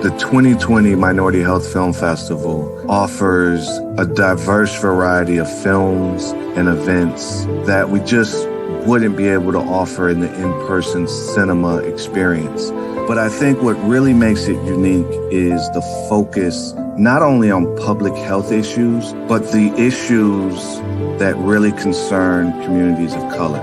The 2020 Minority Health Film Festival offers a diverse variety of films and events that we just wouldn't be able to offer in the in-person cinema experience. But I think what really makes it unique is the focus not only on public health issues, but the issues that really concern communities of color.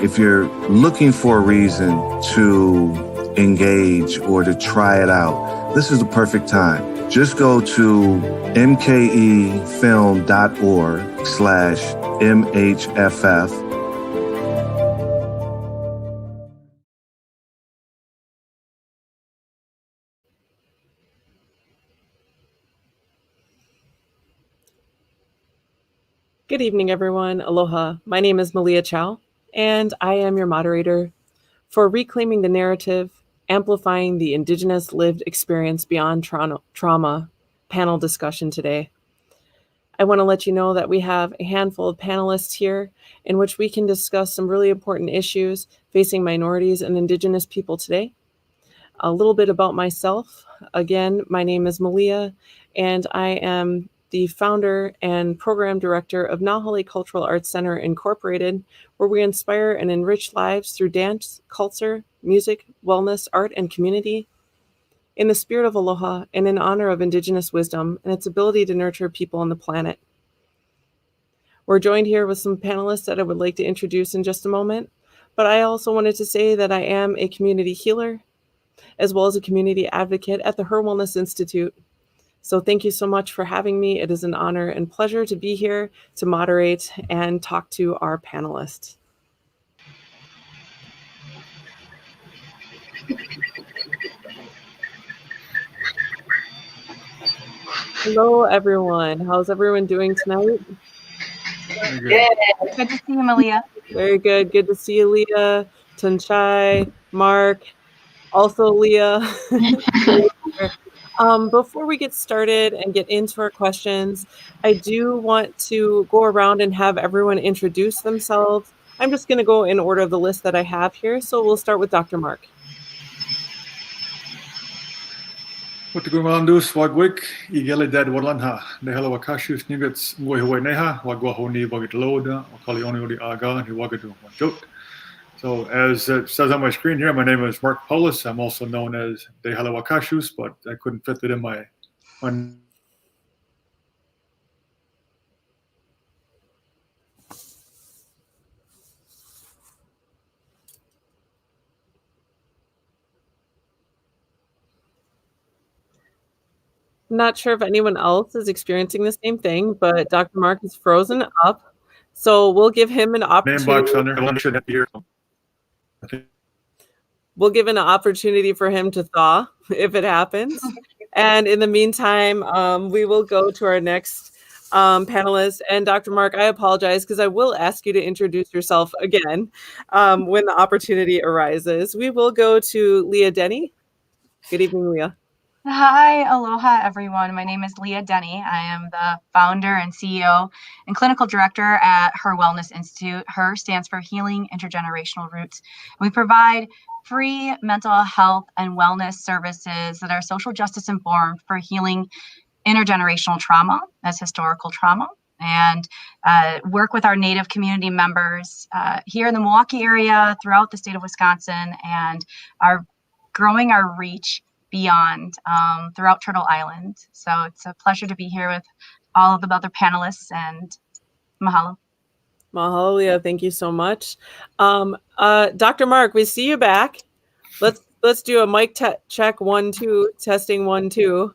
If you're looking for a reason to engage or to try it out, this is the perfect time. Just go to mkefilm.org/MHFF. Good evening, everyone. Aloha. My name is Leah Chow, and I am your moderator for Reclaiming the Narrative, Amplifying the Indigenous Lived Experience Beyond Trauma panel discussion today. I want to let you know that we have a handful of panelists here in which we can discuss some really important issues facing minorities and Indigenous people today. A little bit about myself. Again, my name is Leah, and I am the founder and program director of Naholi Cultural Arts Center Incorporated, where we inspire and enrich lives through dance, culture, music, wellness, art, and community. In the spirit of aloha and in honor of Indigenous wisdom and its ability to nurture people on the planet. We're joined here with some panelists that I would like to introduce in just a moment, but I also wanted to say that I am a community healer, as well as a community advocate at the Her Wellness Institute. So thank you so much for having me. It is an honor and pleasure to be here to moderate and talk to our panelists. Hello, everyone. How's everyone doing tonight? Good. Good to see you, Leah. Very good. Good to see you, Leah, Tanchai, Mark, also Leah. Before we get started and get into our questions, I do want to go around and have everyone introduce themselves. I'm just going to go in order of the list that I have here. So we'll start with Dr. Mark. Watugumandu swagwik igele dad walanha nehela wakashu snigats ngwe neha wagwahoni wagitloda wakalioni odi aga ni wagadu wajot. So as it says on my screen here, my name is Mark Paulus. I'm also known as Dehala Wakashus, but I couldn't fit it in my Not sure if anyone else is experiencing the same thing, but Dr. Mark is frozen up. So we'll give him an opportunity. Name box on there. One should be here. We'll give an opportunity for him to thaw if it happens. And in the meantime, we will go to our next panelist. And Dr. Mark, I apologize because I will ask you to introduce yourself again when the opportunity arises. We will go to Leah Denny. Good evening, Leah. Hi, aloha, everyone. My name is Leah Denny. I am the founder and CEO and clinical director at Her Wellness Institute. Her stands for Healing Intergenerational Roots. We provide free mental health and wellness services that are social justice informed for healing intergenerational trauma as historical trauma, and work with our Native community members here in the Milwaukee area, throughout the state of Wisconsin, and are growing our reach beyond throughout Turtle Island. So it's a pleasure to be here with all of the other panelists, and mahalo. Mahalo, Leah. Thank you so much. Dr. Mark, we see you back. Let's do a mic check 1 2, testing 1 2.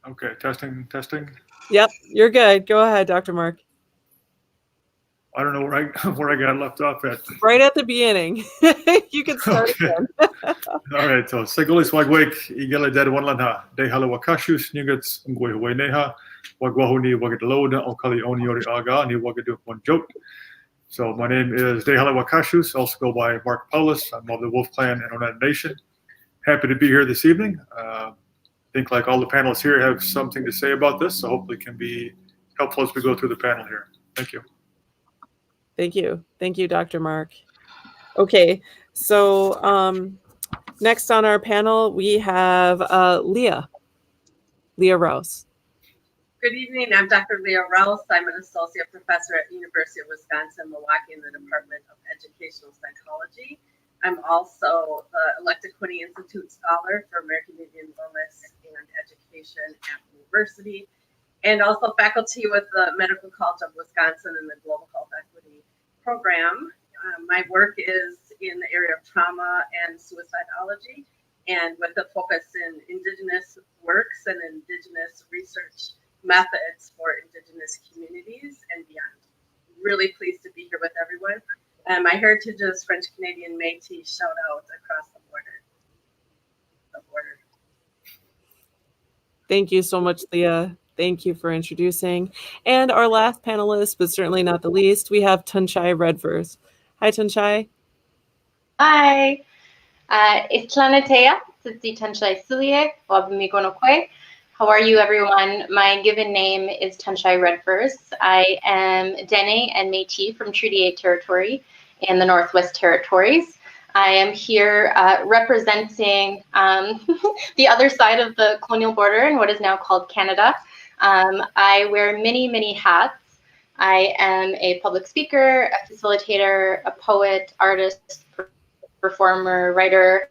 Okay, testing. Yep, you're good. Go ahead, Dr. Mark. I don't know where I got left off at. Right at the beginning. You can start again. All right, so Segoli Swagwake, Igele Dead One Lanha, De Hala Wakashu, Snugats, Ngwe Neha, Wagwahuni Wagaloda, Okali Oni Ori Aga, Ni Wagadu One Joke. So my name is De Hala Wakashus, also go by Mark Paulus. I'm of the Wolf Clan and Oneida Nation. Happy to be here this evening. I think like all the panelists here have something to say about this, so hopefully it can be helpful as we go through the panel here. Thank you. Thank you. Thank you, Dr. Mark. Okay, so Next on our panel, we have Leah Rowell. Good evening. I'm Dr. Leah Rowell. I'm an associate professor at University of Wisconsin-Milwaukee in the Department of Educational Psychology. I'm also the elected Quinney Institute Scholar for American Indian Wellness and Education at the university, and also faculty with the Medical College of Wisconsin in the Global Health Equity Program. My work is in the area of trauma and suicidology, and with a focus in Indigenous works and Indigenous research methods for Indigenous communities and beyond. Really pleased to be here with everyone. My heritage is French Canadian Métis. Shout out across the border. Thank you so much, Leah. Thank you for introducing. And our last panelist, but certainly not the least, we have Tunchai Redvers. Hi, Tunchai. Hi. Itlanatea, Tsitsi Tunchai Sulie, Wabimigonokwe. How are you, everyone? My given name is Tunchai Redvers. I am Dene and Métis from Treaty 8 Territory in the Northwest Territories. I am here representing the other side of the colonial border in what is now called Canada. I wear many, many hats. I am a public speaker, a facilitator, a poet, artist, performer, writer,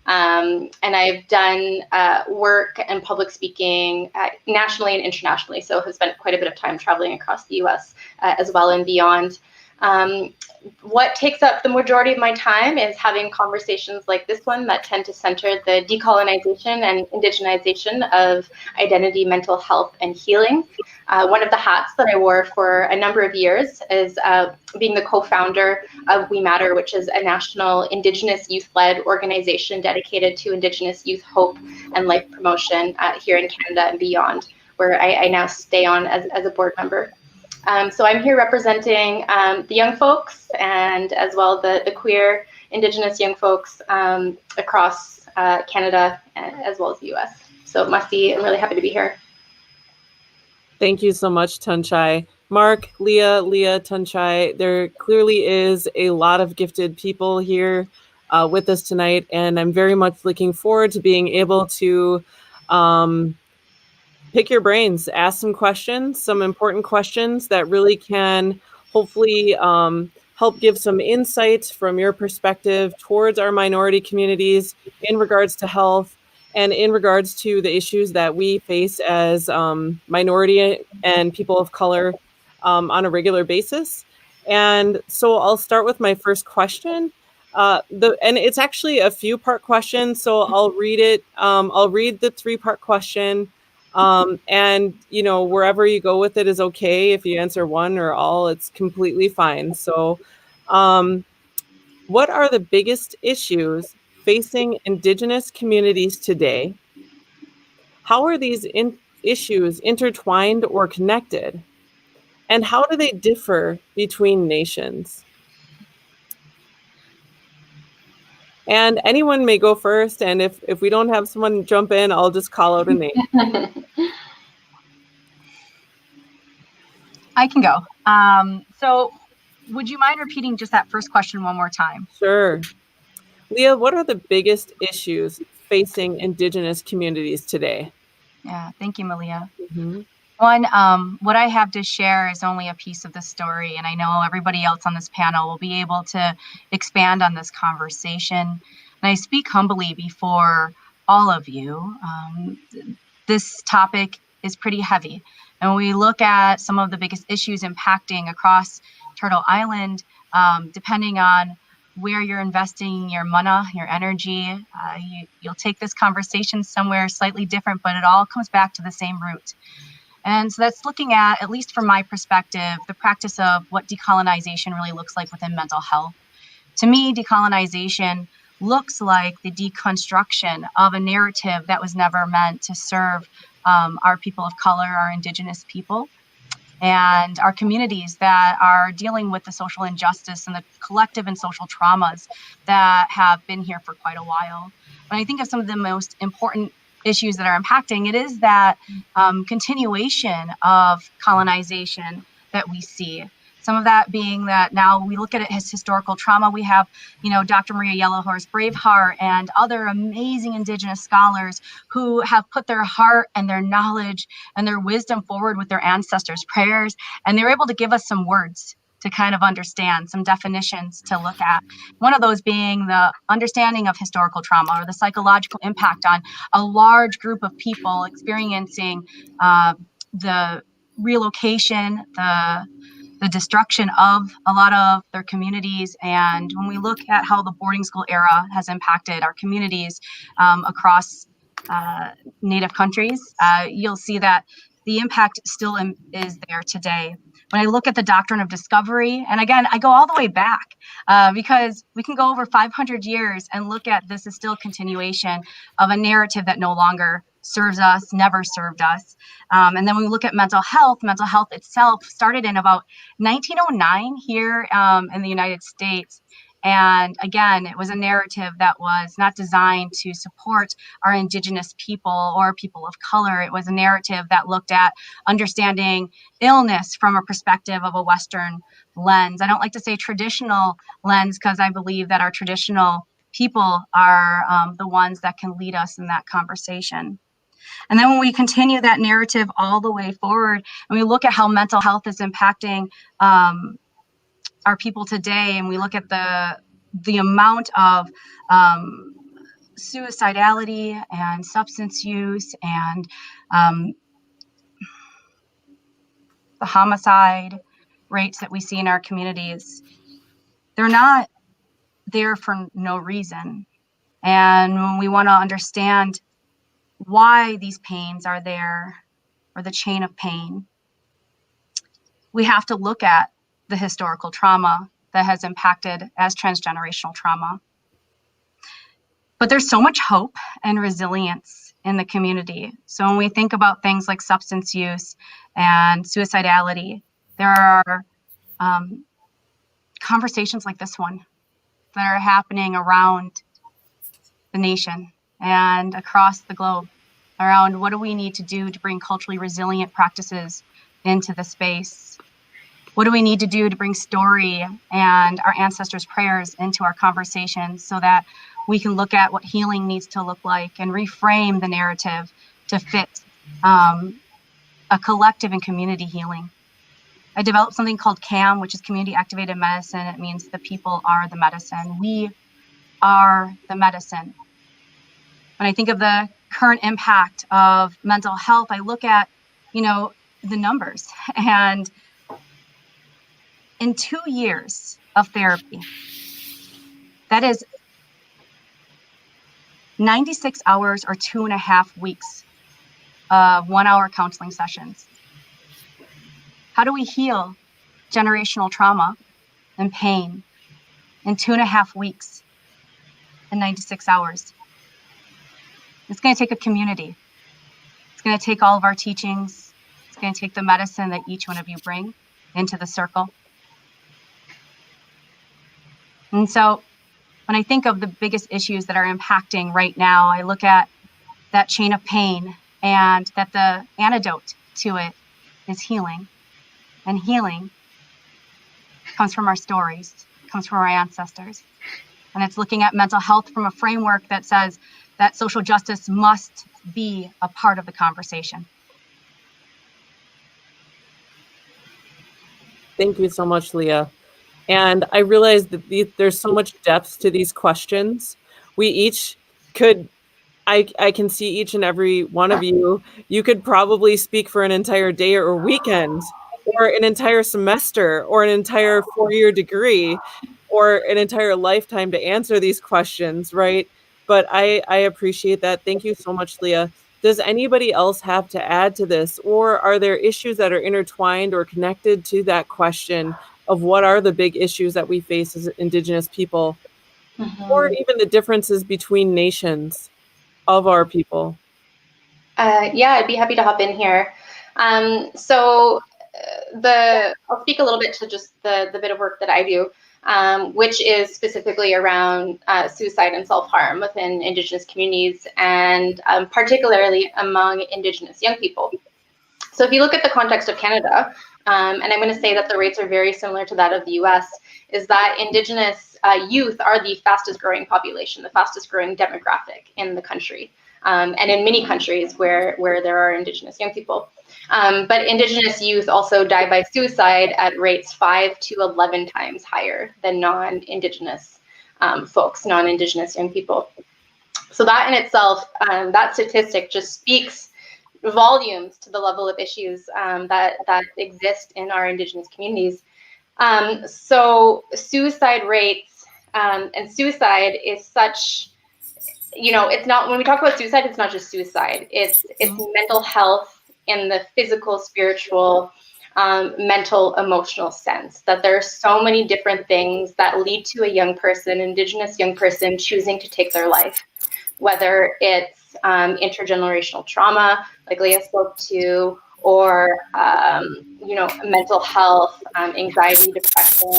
and I've done work and public speaking nationally and internationally, so have spent quite a bit of time traveling across the US as well and beyond. What takes up the majority of my time is having conversations like this one that tend to center the decolonization and indigenization of identity, mental health, and healing. One of the hats that I wore for a number of years is being the co-founder of We Matter, which is a national Indigenous youth-led organization dedicated to Indigenous youth hope and life promotion here in Canada and beyond, where I now stay on as a board member. So I'm here representing the young folks and as well the queer Indigenous young folks across Canada as well as the US. So Masi, I'm really happy to be here. Thank you so much, Tunchai. Mark, Leah, Tunchai, there clearly is a lot of gifted people here with us tonight, and I'm very much looking forward to being able to pick your brains, ask some questions, some important questions that really can hopefully help give some insights from your perspective towards our minority communities in regards to health and in regards to the issues that we face as minority and people of color on a regular basis. And so I'll start with my first question. And it's actually a few-part question, so I'll read it. I'll read the three-part question. And wherever you go with it is okay. If you answer one or all, it's completely fine. So what are the biggest issues facing Indigenous communities today? How are these issues intertwined or connected? And how do they differ between nations? And anyone may go first. And if we don't have someone jump in, I'll just call out a name. I can go. So would you mind repeating just that first question one more time? Sure. Leah, what are the biggest issues facing Indigenous communities today? Yeah, thank you, Malia. Mm-hmm. One, what I have to share is only a piece of the story, and I know everybody else on this panel will be able to expand on this conversation. And I speak humbly before all of you. This topic is pretty heavy. And when we look at some of the biggest issues impacting across Turtle Island, depending on where you're investing your mana, your energy, you'll take this conversation somewhere slightly different, but it all comes back to the same root. And so that's looking at least from my perspective, the practice of what decolonization really looks like within mental health. To me, decolonization looks like the deconstruction of a narrative that was never meant to serve our people of color, our Indigenous people, and our communities that are dealing with the social injustice and the collective and social traumas that have been here for quite a while. When I think of some of the most important issues that are impacting, it is that continuation of colonization that we see. Some of that being that now we look at it as historical trauma. We have, Dr. Maria Yellowhorse Braveheart and other amazing Indigenous scholars who have put their heart and their knowledge and their wisdom forward with their ancestors' prayers. And they're able to give us some words to kind of understand, some definitions to look at. One of those being the understanding of historical trauma, or the psychological impact on a large group of people experiencing the relocation, the destruction of a lot of their communities. And when we look at how the boarding school era has impacted our communities across Native countries, you'll see that the impact still is there today. When I look at the doctrine of discovery, and again, I go all the way back because we can go over 500 years and look at this as still continuation of a narrative that no longer serves us, never served us. And then when we look at mental health itself started in about 1909 here in the United States. And again, it was a narrative that was not designed to support our Indigenous people or people of color. It was a narrative that looked at understanding illness from a perspective of a Western lens. I don't like to say traditional lens because I believe that our traditional people are the ones that can lead us in that conversation. And then when we continue that narrative all the way forward, and we look at how mental health is impacting our people today, and we look at the amount of suicidality and substance use and the homicide rates that we see in our communities, they're not there for no reason. And when we want to understand why these pains are there, or the chain of pain, we have to look at the historical trauma that has impacted as transgenerational trauma. But there's so much hope and resilience in the community. So when we think about things like substance use and suicidality, there are conversations like this one that are happening around the nation and across the globe around what do we need to do to bring culturally resilient practices into the space? What do we need to do to bring story and our ancestors' prayers into our conversations so that we can look at what healing needs to look like and reframe the narrative to fit a collective and community healing? I developed something called CAM, which is Community Activated Medicine. It means the people are the medicine. We are the medicine. When I think of the current impact of mental health, I look at, the numbers. And in 2 years of therapy, that is 96 hours or 2.5 weeks of 1-hour counseling sessions. How do we heal generational trauma and pain in 2.5 weeks and 96 hours? It's going to take a community. It's going to take all of our teachings. It's going to take the medicine that each one of you bring into the circle. And so when I think of the biggest issues that are impacting right now, I look at that chain of pain and that the antidote to it is healing. And healing comes from our stories, comes from our ancestors. And it's looking at mental health from a framework that says that social justice must be a part of the conversation. Thank you so much, Leah. And I realize that there's so much depth to these questions. We each could, I can see each and every one of you. You could probably speak for an entire day or weekend, or an entire semester, or an entire 4-year degree, or an entire lifetime to answer these questions, right? But I appreciate that. Thank you so much, Leah. Does anybody else have to add to this? Or are there issues that are intertwined or connected to that question of what are the big issues that we face as Indigenous people? Mm-hmm. Or even the differences between nations of our people? Yeah, I'd be happy to hop in here. I'll speak a little bit to just the bit of work that I do, which is specifically around suicide and self-harm within Indigenous communities, and particularly among Indigenous young people. So if you look at the context of Canada, and I'm going to say that the rates are very similar to that of the US, is that Indigenous youth are the fastest growing population, the fastest growing demographic in the country, and in many countries where there are Indigenous young people. But Indigenous youth also die by suicide at rates 5 to 11 times higher than non-Indigenous folks, non-Indigenous young people. So that in itself, that statistic just speaks volumes to the level of issues that exist in our Indigenous communities. So suicide rates and suicide is such, it's not, when we talk about suicide, it's not just suicide. It's mental health in the physical, spiritual, mental, emotional sense, that there are so many different things that lead to a young person, Indigenous young person, choosing to take their life, whether it's intergenerational trauma, like Leah spoke to, or mental health, anxiety, depression,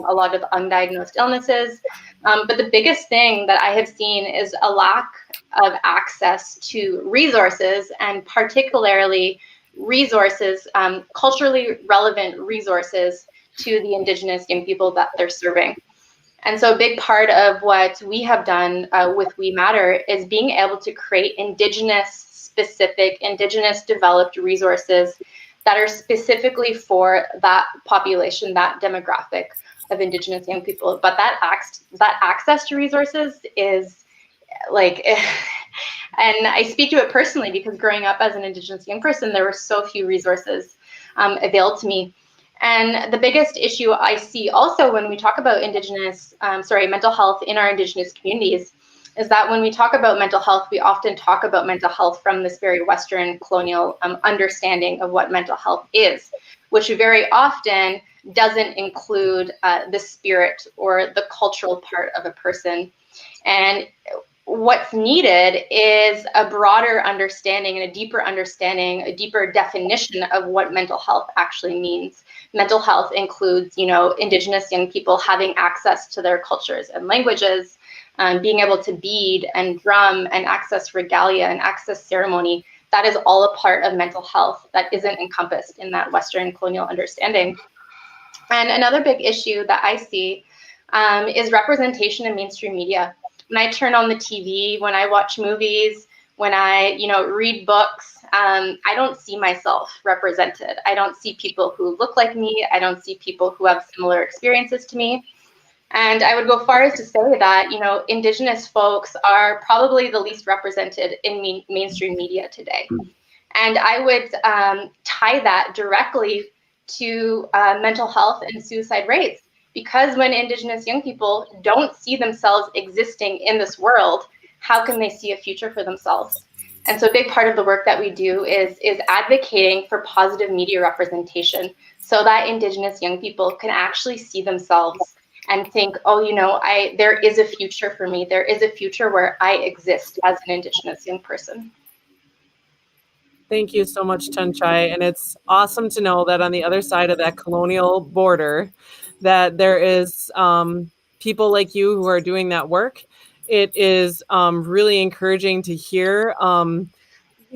a lot of undiagnosed illnesses. But the biggest thing that I have seen is a lack of access to resources, and particularly resources, culturally relevant resources to the Indigenous young people that they're serving. And so a big part of what we have done with We Matter is being able to create Indigenous-specific, Indigenous-developed resources that are specifically for that population, that demographic of Indigenous young people. But that access to resources is like, and I speak to it personally because growing up as an Indigenous young person, there were so few resources available to me. And the biggest issue I see also when we talk about mental health in our Indigenous communities is that when we talk about mental health, we often talk about mental health from this very Western colonial understanding of what mental health is, which very often doesn't include the spirit or the cultural part of a person. And what's needed is a broader understanding and a deeper understanding, a deeper definition of what mental health actually means. Mental health includes, Indigenous young people having access to their cultures and languages, being able to bead and drum and access regalia and access ceremony. That is all a part of mental health that isn't encompassed in that Western colonial understanding. And another big issue that I see is representation in mainstream media. When I turn on the TV, when I watch movies, when I, read books, I don't see myself represented. I don't see people who look like me. I don't see people who have similar experiences to me. And I would go far as to say that, Indigenous folks are probably the least represented in mainstream media today. And I would tie that directly to mental health and suicide rates. Because when Indigenous young people don't see themselves existing in this world, how can they see a future for themselves? And so a big part of the work that we do is advocating for positive media representation so that Indigenous young people can actually see themselves and think, there is a future for me. There is a future where I exist as an Indigenous young person. Thank you so much, Tanchai. And it's awesome to know that on the other side of that colonial border, that there is people like you who are doing that work. It is really encouraging to hear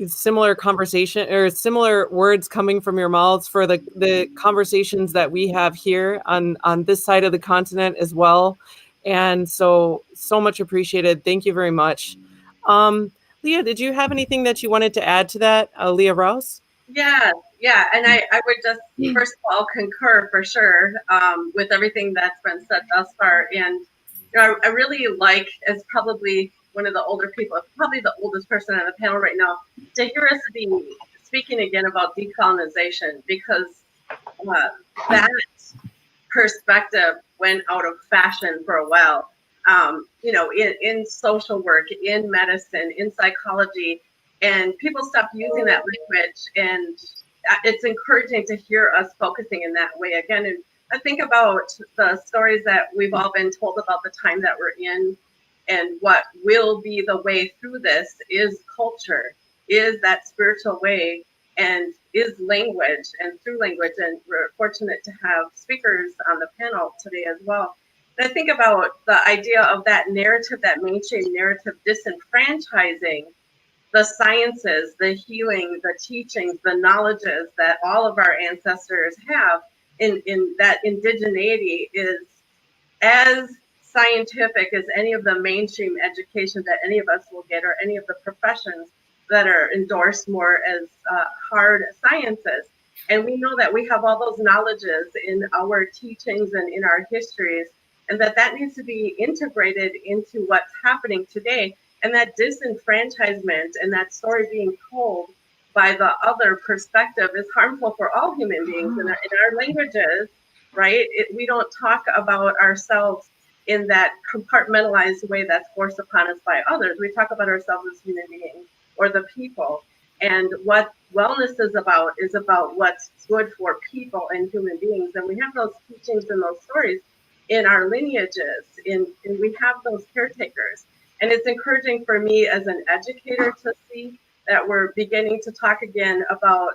similar conversation or similar words coming from your mouths for the conversations that we have here on this side of the continent as well. And so much appreciated. Thank you very much. Leah, did you have anything that you wanted to add to that? Leah Rouse? Yeah. And I would just, first of all, concur for sure with everything that's been said thus far. And I really like, as probably one of the older people, probably the oldest person on the panel right now, to hear us be speaking again about decolonization, because that perspective went out of fashion for a while. In social work, in medicine, in psychology, and people stopped using that language. And it's encouraging to hear us focusing in that way again. And I think about the stories that we've all been told about the time that we're in, and what will be the way through this is culture, is that spiritual way, and is language, and through language. And we're fortunate to have speakers on the panel today as well. And I think about the idea of that narrative, that mainstream narrative disenfranchising the sciences, the healing, the teachings, the knowledges that all of our ancestors have in that indigeneity is as scientific as any of the mainstream education that any of us will get, or any of the professions that are endorsed more as hard sciences. And we know that we have all those knowledges in our teachings and in our histories, and that needs to be integrated into what's happening today. And that disenfranchisement and that story being told by the other perspective is harmful for all human beings. In our languages, right? We don't talk about ourselves in that compartmentalized way that's forced upon us by others. We talk about ourselves as human beings or the people. And what wellness is about what's good for people and human beings. And we have those teachings and those stories in our lineages, and we have those caretakers. And it's encouraging for me as an educator to see that we're beginning to talk again about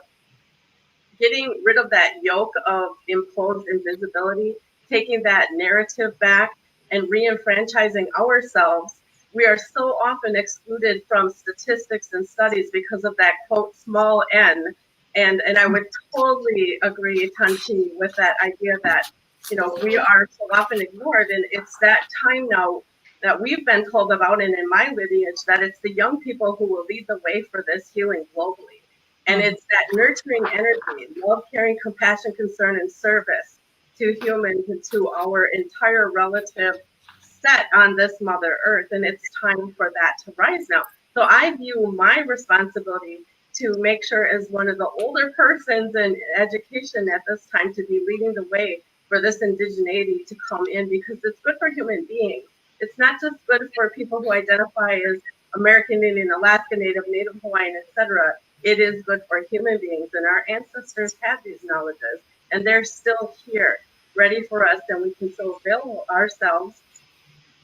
getting rid of that yoke of imposed invisibility, taking that narrative back and re-enfranchising ourselves. We are so often excluded from statistics and studies because of that, quote, small n. And I would totally agree, Tanchi, with that idea that, you know, we are so often ignored. And it's that time now that we've been told about, and in my lineage, that it's the young people who will lead the way for this healing globally. And it's that nurturing energy, love, caring, compassion, concern, and service to humans and to our entire relative set on this Mother Earth. And it's time for that to rise now. So I view my responsibility to make sure, as one of the older persons in education at this time, to be leading the way for this indigeneity to come in, because it's good for human beings. It's not just good for people who identify as American Indian, Alaska Native, Native Hawaiian, etc. It is good for human beings, and our ancestors have these knowledges, and they're still here, ready for us, and we can so avail ourselves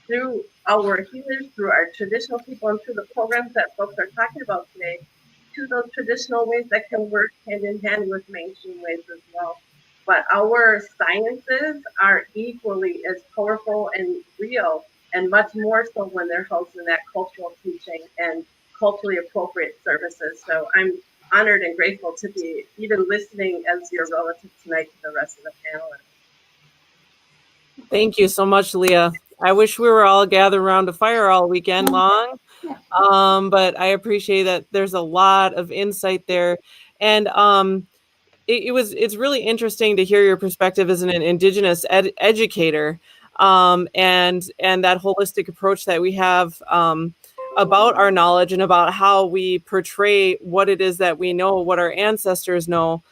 through our healers, through our traditional people, and through the programs that folks are talking about today, to those traditional ways that can work hand in hand with mainstream ways as well. But our sciences are equally as powerful and real, and much more so when they're housed in that cultural teaching and culturally appropriate services. So I'm honored and grateful to be even listening as your relative tonight to the rest of the panelists. Thank you so much, Leah. I wish we were all gathered around a fire all weekend long, but I appreciate that there's a lot of insight there. And it's really interesting to hear your perspective as an Indigenous educator, and that holistic approach that we have about our knowledge and about how we portray what it is that we know, what our ancestors know.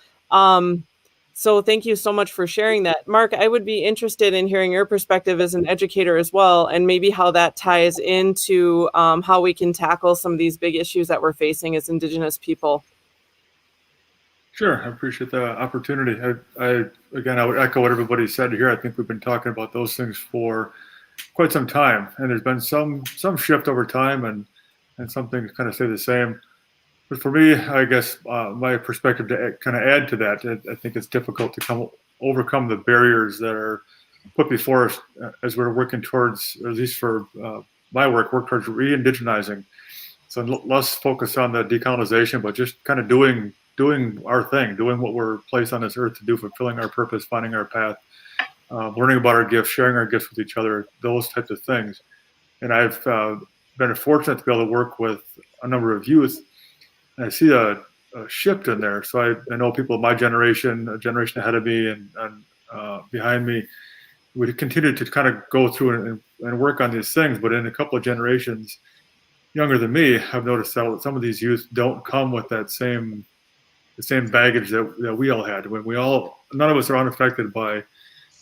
So thank you so much for sharing that. Mark, I would be interested in hearing your perspective as an educator as well, and maybe how that ties into how we can tackle some of these big issues that we're facing as Indigenous people. Sure, I appreciate the opportunity. I would echo what everybody said here. I think we've been talking about those things for quite some time, and there's been some shift over time, and some things kind of stay the same. But for me, I guess my perspective to kind of add to that, I think it's difficult to overcome the barriers that are put before us as we're working towards, or at least for my work towards re-indigenizing. So less focus on the decolonization, but just kind of doing our thing, doing what we're placed on this earth to do, fulfilling our purpose, finding our path, learning about our gifts, sharing our gifts with each other, those types of things. And I've been fortunate to be able to work with a number of youth, and I see a shift in there. So I know people of my generation, a generation ahead of me and behind me, we continue to kind of go through and work on these things. But in a couple of generations younger than me, I've noticed that some of these youth don't come with the same baggage that we all had. When none of us are unaffected by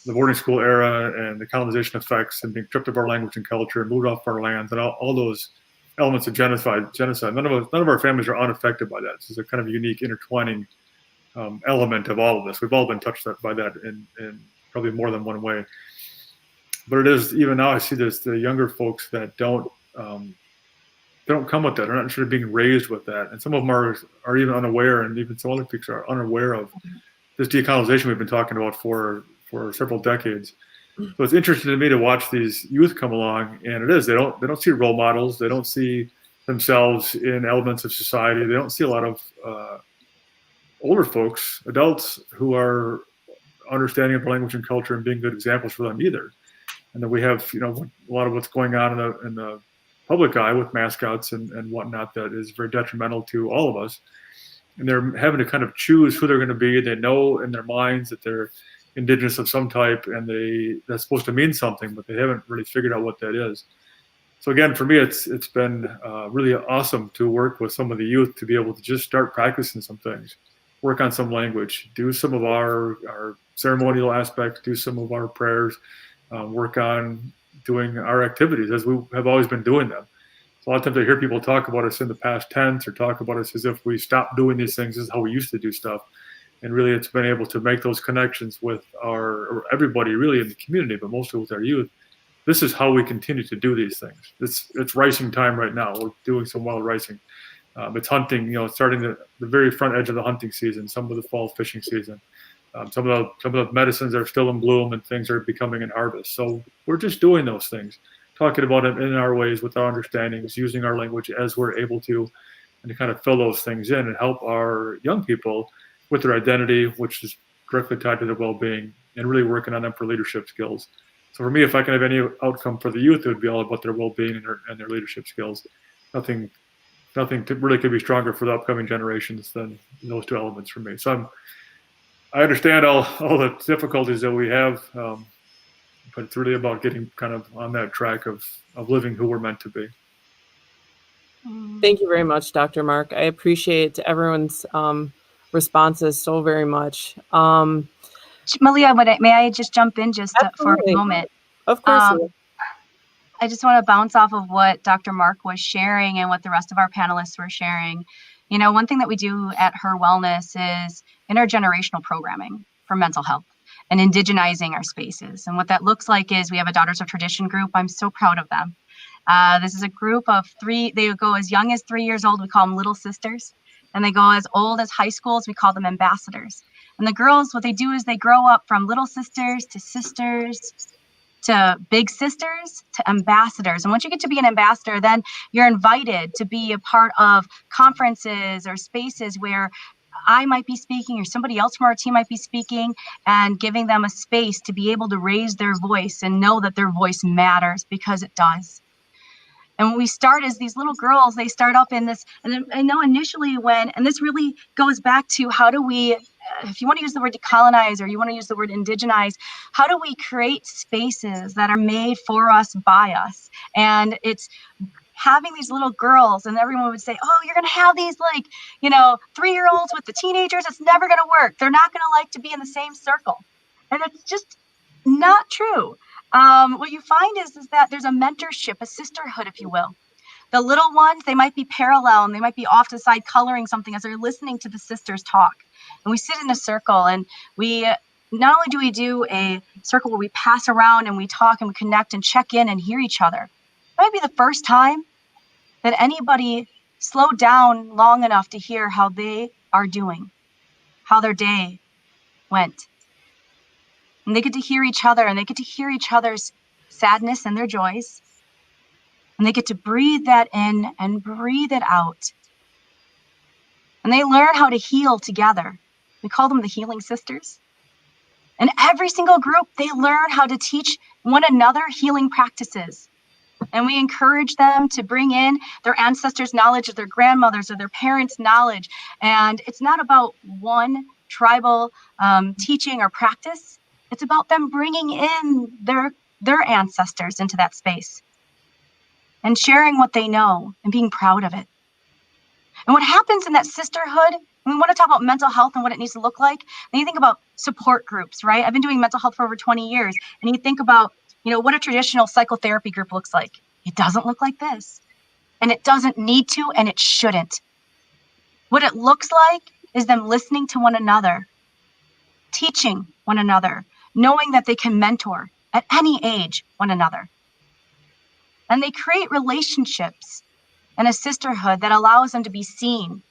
the boarding school era and the colonization effects and being stripped of our language and culture and moved off our lands and all those elements of genocide. None of our families are unaffected by that. This is a kind of unique intertwining element of all of this. We've all been touched by that in probably more than one way. But it is, even now I see this, the younger folks that don't come with that. They're not sort of being raised with that. And some of them are even unaware, and even some other folks are unaware of this decolonization we've been talking about for several decades. So it's interesting to me to watch these youth come along, and it is, they don't see role models. They don't see themselves in elements of society. They don't see a lot of older folks, adults, who are understanding of language and culture and being good examples for them either. And then we have, you know, a lot of what's going on in the public eye with mascots and whatnot that is very detrimental to all of us. And they're having to kind of choose who they're going to be. They know in their minds that they're Indigenous of some type, and that's supposed to mean something, but they haven't really figured out what that is. So again, for me, it's been really awesome to work with some of the youth to be able to just start practicing some things, work on some language, do some of our ceremonial aspects, do some of our prayers, work on doing our activities as we have always been doing them. So a lot of times I hear people talk about us in the past tense or talk about us as if we stopped doing these things. This is how we used to do stuff. And really, it's been able to make those connections with everybody really in the community, but mostly with our youth. This is how we continue to do these things. It's ricing time right now. We're doing some wild ricing. It's hunting, you know, starting the very front edge of the hunting season, some of the fall fishing season. Some of the medicines are still in bloom and things are becoming in harvest. So we're just doing those things, talking about it in our ways with our understandings, using our language as we're able to, and to kind of fill those things in and help our young people with their identity, which is directly tied to their well-being, and really working on them for leadership skills. So for me, if I can have any outcome for the youth, it would be all about their well-being and their leadership skills. Nothing really could be stronger for the upcoming generations than those two elements for me. So I understand all the difficulties that we have, but it's really about getting kind of on that track of living who we're meant to be. Thank you very much, Dr. Mark. I appreciate everyone's responses so very much. Malia, may I just jump in for a moment? Of course. I just want to bounce off of what Dr. Mark was sharing and what the rest of our panelists were sharing. You know, one thing that we do at Her Wellness is intergenerational programming for mental health and indigenizing our spaces. And what that looks like is we have a Daughters of Tradition group. I'm so proud of them. This is a group of 3. They go as young as 3 years old. We call them little sisters. And they go as old as high schools. We call them ambassadors. And the girls, what they do is they grow up from little sisters to big sisters to ambassadors. And once you get to be an ambassador, then you're invited to be a part of conferences or spaces where I might be speaking or somebody else from our team might be speaking, and giving them a space to be able to raise their voice and know that their voice matters, because it does. And when we start as these little girls, they start up in this, and I know initially and this really goes back to how do we, if you want to use the word decolonize or you want to use the word indigenize, how do we create spaces that are made for us, by us? And it's having these little girls, and everyone would say, oh, you're going to have these 3-year-olds with the teenagers. It's never going to work. They're not going to like to be in the same circle. And it's just not true. What you find is that there's a mentorship, a sisterhood, if you will. The little ones, they might be parallel and they might be off to the side coloring something as they're listening to the sisters talk. And we sit in a circle, and we not only do we do a circle where we pass around and we talk and we connect and check in and hear each other. That might be the first time that anybody slowed down long enough to hear how they are doing, how their day went. And they get to hear each other, and they get to hear each other's sadness and their joys. And they get to breathe that in and breathe it out. And they learn how to heal together. We call them the healing sisters. And every single group, they learn how to teach one another healing practices. And we encourage them to bring in their ancestors' knowledge, or their grandmothers, or their parents' knowledge. And it's not about one tribal teaching or practice. It's about them bringing in their ancestors into that space and sharing what they know and being proud of it. And what happens in that sisterhood, we want to talk about mental health and what it needs to look like. And you think about support groups, right? I've been doing mental health for over 20 years. And you think about, what a traditional psychotherapy group looks like. It doesn't look like this. And it doesn't need to, and it shouldn't. What it looks like is them listening to one another, teaching one another, knowing that they can mentor at any age one another. And they create relationships and a sisterhood that allows them to be seen.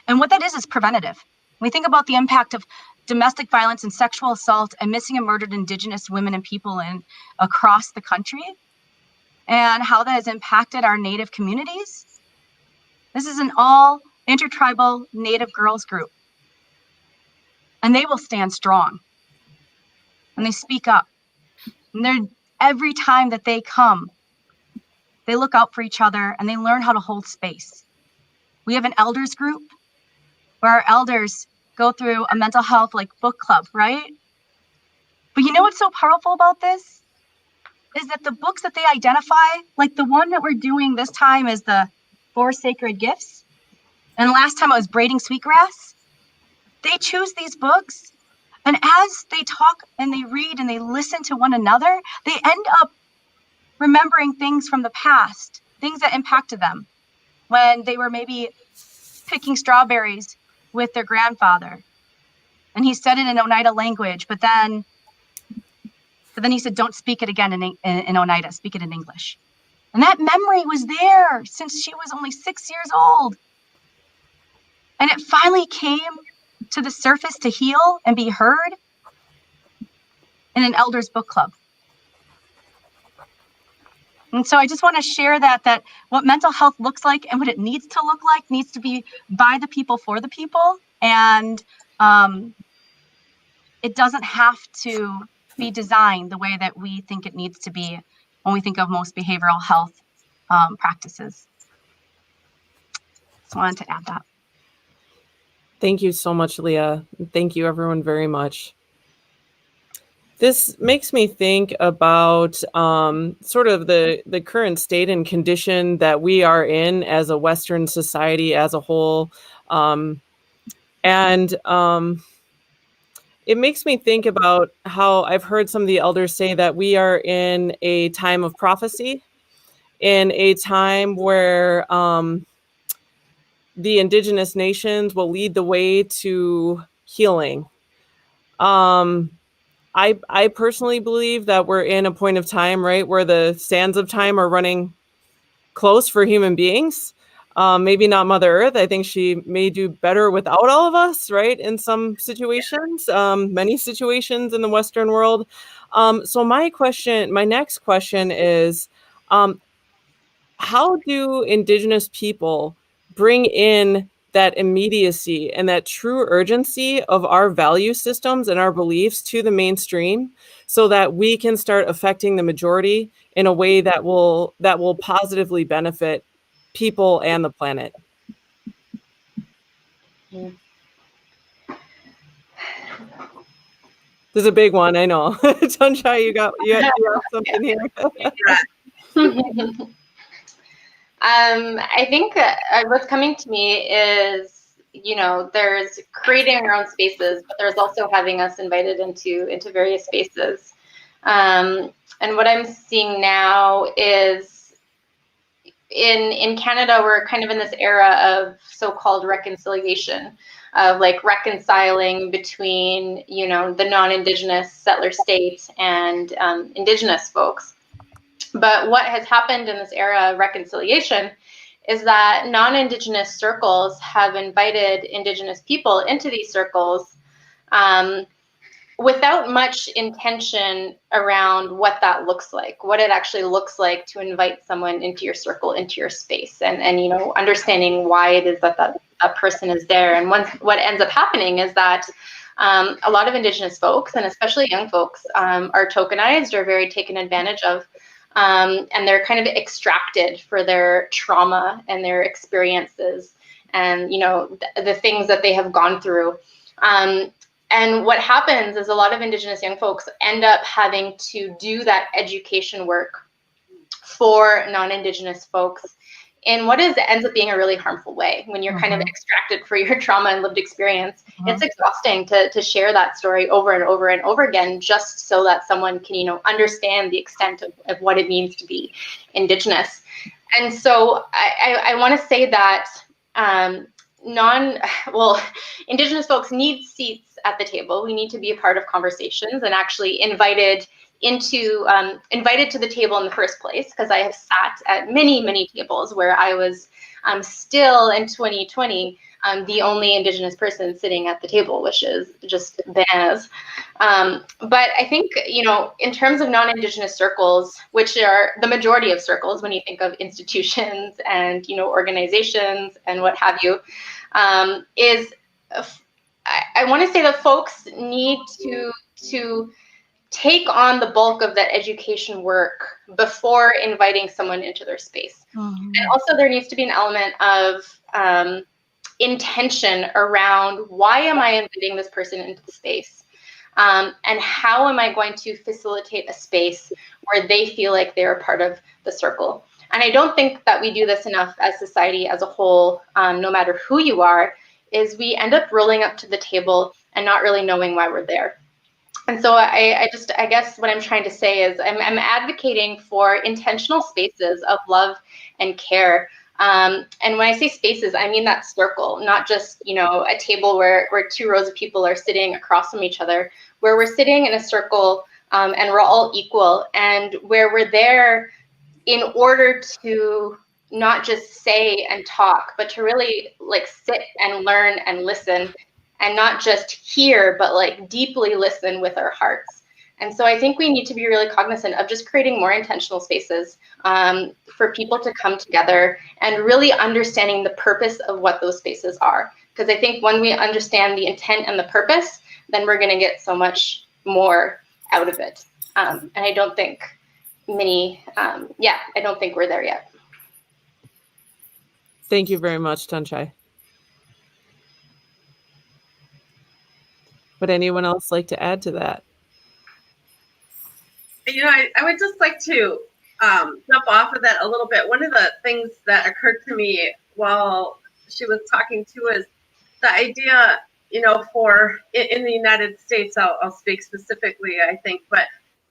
And what that is preventative. When we think about the impact of domestic violence and sexual assault and missing and murdered Indigenous women and people across the country, and how that has impacted our Native communities. This is an all intertribal Native girls group, and they will stand strong, and they speak up. And every time that they come, they look out for each other and they learn how to hold space. We have an elders group where our elders go through a mental health book club, right? But you know what's so powerful about this? Is that the books that they identify, like the one that we're doing this time is the 4 Sacred Gifts. And last time it was Braiding Sweetgrass. They choose these books, and as they talk and they read and they listen to one another, they end up remembering things from the past, things that impacted them when they were maybe picking strawberries with their grandfather. And he said it in Oneida language, but then he said, don't speak it again in Oneida, speak it in English. And that memory was there since she was only 6 years old. And it finally came to the surface to heal and be heard in an elders book club. And so I just want to share that what mental health looks like and what it needs to look like needs to be by the people for the people. And it doesn't have to be designed the way that we think it needs to be when we think of most behavioral health practices. Just wanted to add that. Thank you so much, Leah. Thank you, everyone, very much. This makes me think about sort of the current state and condition that we are in as a Western society as a whole. It makes me think about how I've heard some of the elders say that we are in a time of prophecy, in a time where the Indigenous nations will lead the way to healing. I personally believe that we're in a point of time, right, where the sands of time are running close for human beings. Maybe not Mother Earth. I think she may do better without all of us, right, in some situations, many situations in the Western world. So my next question is, how do Indigenous people bring in that immediacy and that true urgency of our value systems and our beliefs to the mainstream so that we can start affecting the majority in a way that will positively benefit people and the planet? Yeah. This is a big one, I know. Tanchai, you have something here. I think what's coming to me is, there's creating our own spaces, but there's also having us invited into various spaces. And what I'm seeing now is in Canada, we're kind of in this era of so-called reconciliation, of reconciling between, the non-Indigenous settler state and Indigenous folks. But what has happened in this era of reconciliation is that non-Indigenous circles have invited Indigenous people into these circles without much intention around what that looks like, what it actually looks like to invite someone into your circle, into your space, and understanding why it is that person is there. And what ends up happening is that a lot of Indigenous folks, and especially young folks, are tokenized or very taken advantage of. And they're kind of extracted for their trauma and their experiences and, the things that they have gone through. And what happens is a lot of Indigenous young folks end up having to do that education work for non-Indigenous folks in what ends up being a really harmful way when you're kind of extracted for your trauma and lived experience. It's exhausting to share that story over and over and over again, just so that someone can, understand the extent of what it means to be Indigenous. And so I want to say that Indigenous folks need seats at the table. We need to be a part of conversations and actually invited to the table in the first place, because I have sat at many tables where I was still in 2020 the only Indigenous person sitting at the table, which is just bananas. But I think, in terms of non-Indigenous circles, which are the majority of circles when you think of institutions and, organizations and what have you, I want to say that folks need to take on the bulk of that education work before inviting someone into their space. And also there needs to be an element of intention around, why am I inviting this person into the space? And how am I going to facilitate a space where they feel like they're a part of the circle? And I don't think that we do this enough as society as a whole, no matter who you are, is we end up rolling up to the table and not really knowing why we're there. And so I guess what I'm trying to say is I'm advocating for intentional spaces of love and care. And when I say spaces, I mean that circle, not just, a table where 2 rows of people are sitting across from each other, where we're sitting in a circle and we're all equal, and where we're there in order to not just say and talk, but to really sit and learn and listen, and not just hear, but deeply listen with our hearts. And so I think we need to be really cognizant of just creating more intentional spaces for people to come together and really understanding the purpose of what those spaces are. Because I think when we understand the intent and the purpose, then we're going to get so much more out of it. And I don't think I don't think we're there yet. Thank you very much, Tanchai. Would anyone else like to add to that? I would just like to jump off of that a little bit. One of the things that occurred to me while she was talking too is the idea, for in the United States, I'll speak specifically, I think, but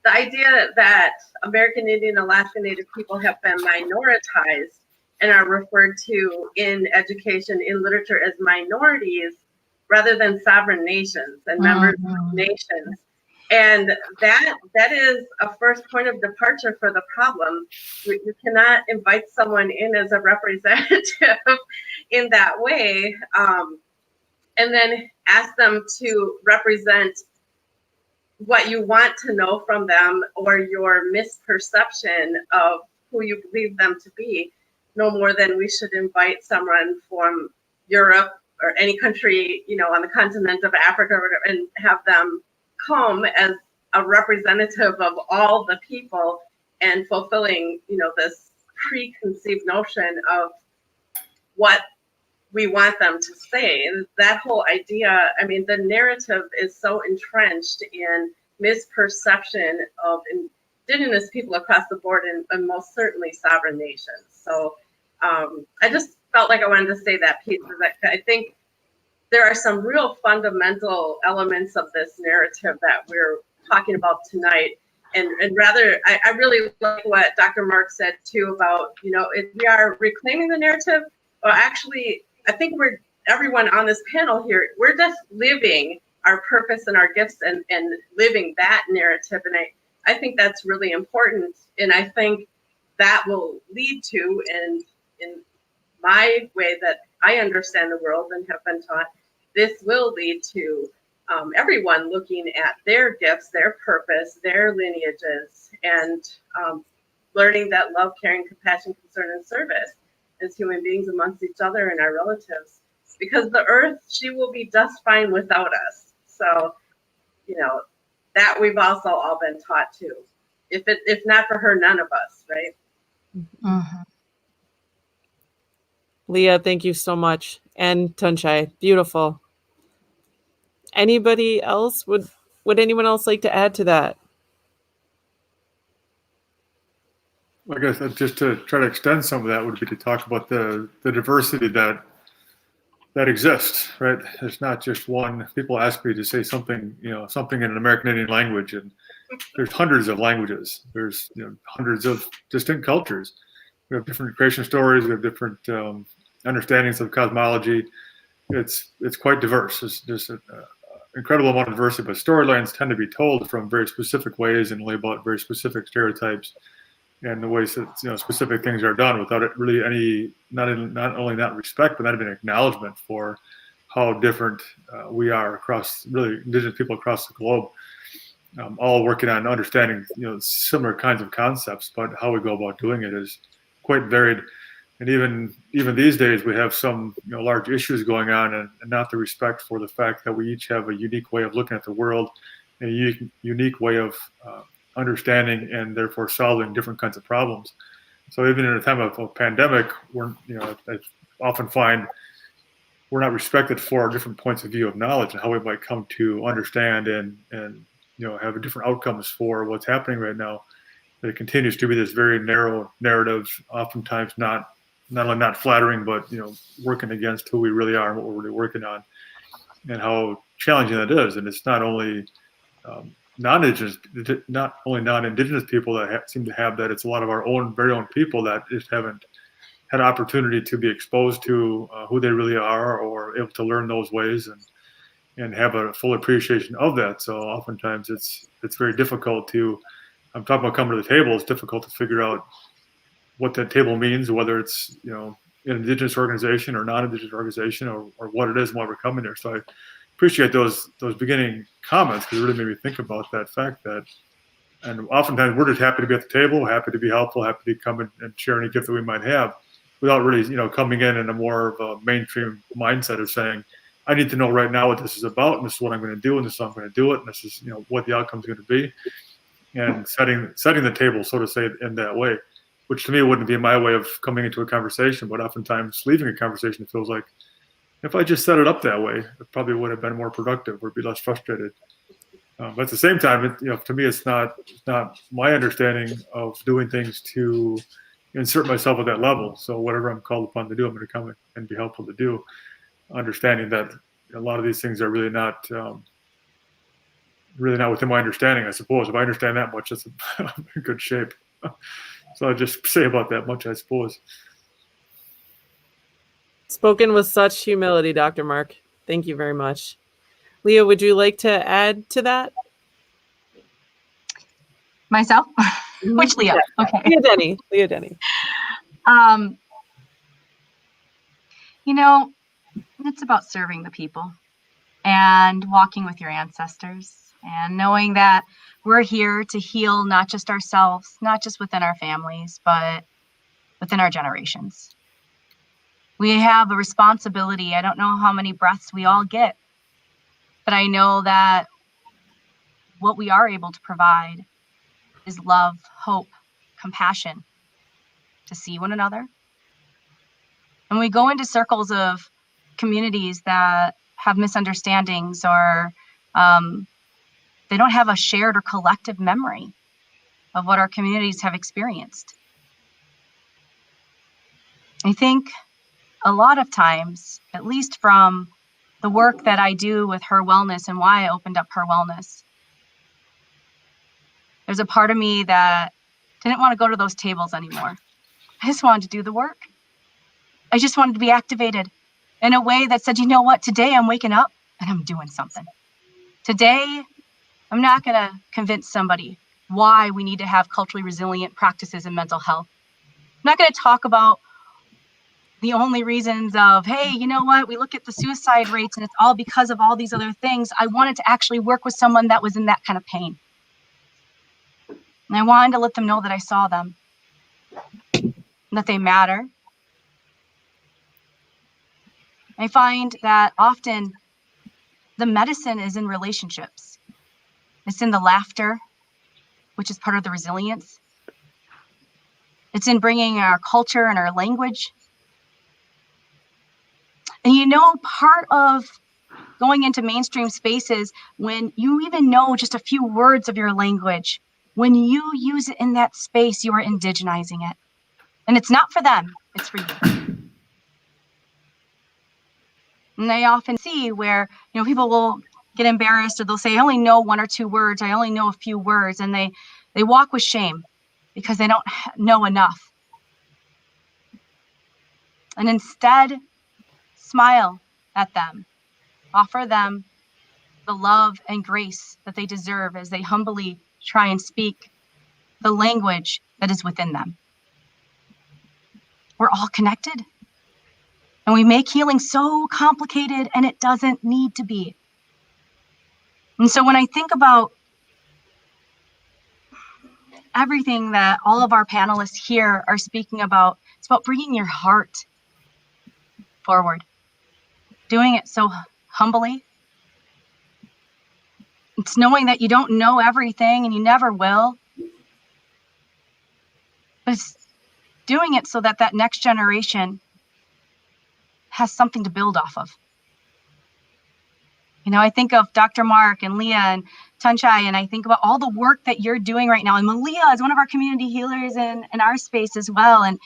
the idea that American Indian, Alaska Native people have been minoritized and are referred to in education, in literature as minorities, rather than sovereign nations and members of nations. And that is a first point of departure for the problem. You cannot invite someone in as a representative in that way, and then ask them to represent what you want to know from them or your misperception of who you believe them to be, no more than we should invite someone from Europe or any country, on the continent of Africa, and have them come as a representative of all the people and fulfilling, this preconceived notion of what we want them to say. And that whole idea, the narrative is so entrenched in misperception of Indigenous people across the board, and most certainly sovereign nations. So I just felt like I wanted to say that piece. I think there are some real fundamental elements of this narrative that we're talking about tonight. And rather, I really like what Dr. Mark said too about, if we are reclaiming the narrative, well, actually, I think everyone on this panel here, we're just living our purpose and our gifts and living that narrative. And I think that's really important. And I think that will lead to, and in my way that I understand the world and have been taught, this will lead to everyone looking at their gifts, their purpose, their lineages, and learning that love, caring, compassion, concern, and service as human beings amongst each other and our relatives. Because the earth, she will be just fine without us. So, that we've also all been taught too. If not for her, none of us, right? Mm-hmm. Leah, thank you so much. And Tanchai, beautiful. Anybody else? Would anyone else like to add to that? I guess just to try to extend some of that would be to talk about the diversity that exists, right? It's not just one. People ask me to say something, something in an American Indian language, and there's hundreds of languages. There's hundreds of distinct cultures. We have different creation stories. We have different understandings of cosmology. It's quite diverse. It's just an incredible amount of diversity, but storylines tend to be told from very specific ways and lay about very specific stereotypes. and the ways that specific things are done without it really any not only not respect but not even acknowledgement for how different we are across really Indigenous people across the globe, all working on understanding similar kinds of concepts, but how we go about doing it is quite varied. And even these days we have some large issues going on, and not the respect for the fact that we each have a unique way of looking at the world, a unique way of understanding and therefore solving different kinds of problems. So even in a time of a pandemic, I often find we're not respected for our different points of view of knowledge and how we might come to understand and have different outcomes for what's happening right now. But it continues to be this very narrow narrative, oftentimes not only not flattering, but working against who we really are and what we're really working on, and how challenging that is. And it's not only non-Indigenous people that seem to have that. It's a lot of our very own people that just haven't had an opportunity to be exposed to who they really are, or able to learn those ways and have a full appreciation of that. So oftentimes it's very difficult to. I'm talking about coming to the table. It's difficult to figure out what that table means, whether it's an Indigenous organization or non-Indigenous organization, or what it is and why we're coming here. So I appreciate those beginning comments, because it really made me think about that fact that, and oftentimes we're just happy to be at the table, happy to be helpful, happy to come and share any gift that we might have, without really coming in a more of a mainstream mindset of saying, I need to know right now what this is about, and this is what I'm going to do, and this is how I'm going to do it, and this is what the outcome is going to be, and setting the table, so to say, in that way, which to me wouldn't be my way of coming into a conversation, but oftentimes leaving a conversation, it feels like if I just set it up that way, it probably would have been more productive or be less frustrated. But at the same time, to me, it's not my understanding of doing things to insert myself at that level. So whatever I'm called upon to do, I'm going to come and be helpful to do, understanding that a lot of these things are really not within my understanding, I suppose. If I understand that much, that's I'm in good shape. So I'll just say about that much, I suppose. Spoken with such humility, Dr. Mark. Thank you very much. Leah, would you like to add to that? Myself? Which Leah? Yeah. Okay. Leah Denny. It's about serving the people and walking with your ancestors and knowing that we're here to heal not just ourselves, not just within our families, but within our generations. We have a responsibility. I don't know how many breaths we all get, but I know that what we are able to provide is love, hope, compassion, to see one another. And we go into circles of communities that have misunderstandings, or they don't have a shared or collective memory of what our communities have experienced. I think a lot of times, at least from the work that I do with Her Wellness and why I opened up Her Wellness, there's a part of me that didn't want to go to those tables anymore. I just wanted to do the work. I just wanted to be activated in a way that said, you know what, today I'm waking up and I'm doing something. Today, I'm not going to convince somebody why we need to have culturally resilient practices in mental health. I'm not going to talk about the only reasons of, hey, you know what, we look at the suicide rates and it's all because of all these other things. I wanted to actually work with someone that was in that kind of pain. And I wanted to let them know that I saw them, that they matter. I find that often the medicine is in relationships. It's in the laughter, which is part of the resilience. It's in bringing our culture and our language. And part of going into mainstream spaces, when you even know just a few words of your language, when you use it in that space, you are indigenizing it. And it's not for them, it's for you. And I often see where, people will get embarrassed, or they'll say, I only know one or two words. I only know a few words. And they walk with shame because they don't know enough. And instead, smile at them, offer them the love and grace that they deserve as they humbly try and speak the language that is within them. We're all connected. And we make healing so complicated, and it doesn't need to be. And so when I think about everything that all of our panelists here are speaking about, it's about bringing your heart forward, doing it so humbly. It's knowing that you don't know everything and you never will. But it's doing it so that that next generation has something to build off of. You know, I think of Dr. Mark and Leah and Tanchai, and I think about all the work that you're doing right now. And Malia is one of our community healers in our space as well. And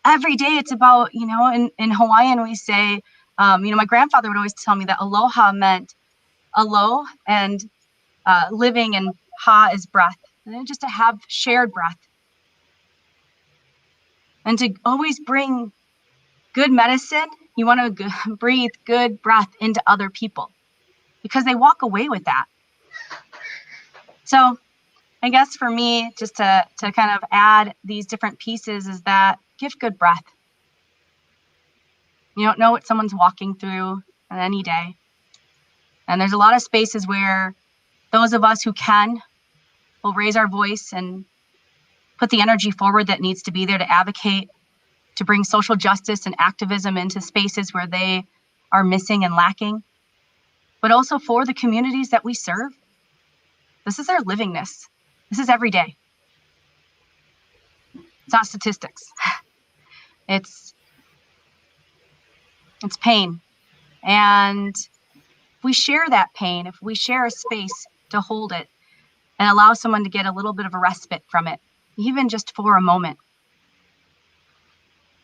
every day it's about, you know, in Hawaiian we say, you know, my grandfather would always tell me that aloha meant alo and living, and ha is breath. And then just to have shared breath. And to always bring good medicine, you want to breathe good breath into other people, because they walk away with that. So I guess for me, just to kind of add these different pieces, is that give good breath. You don't know what someone's walking through on any day. And there's a lot of spaces where those of us who can will raise our voice and put the energy forward that needs to be there to advocate, to bring social justice and activism into spaces where they are missing and lacking, but also for the communities that we serve. This is our livingness. This is every day. It's not statistics. It's pain. And if we share that pain, if we share a space to hold it and allow someone to get a little bit of a respite from it, even just for a moment,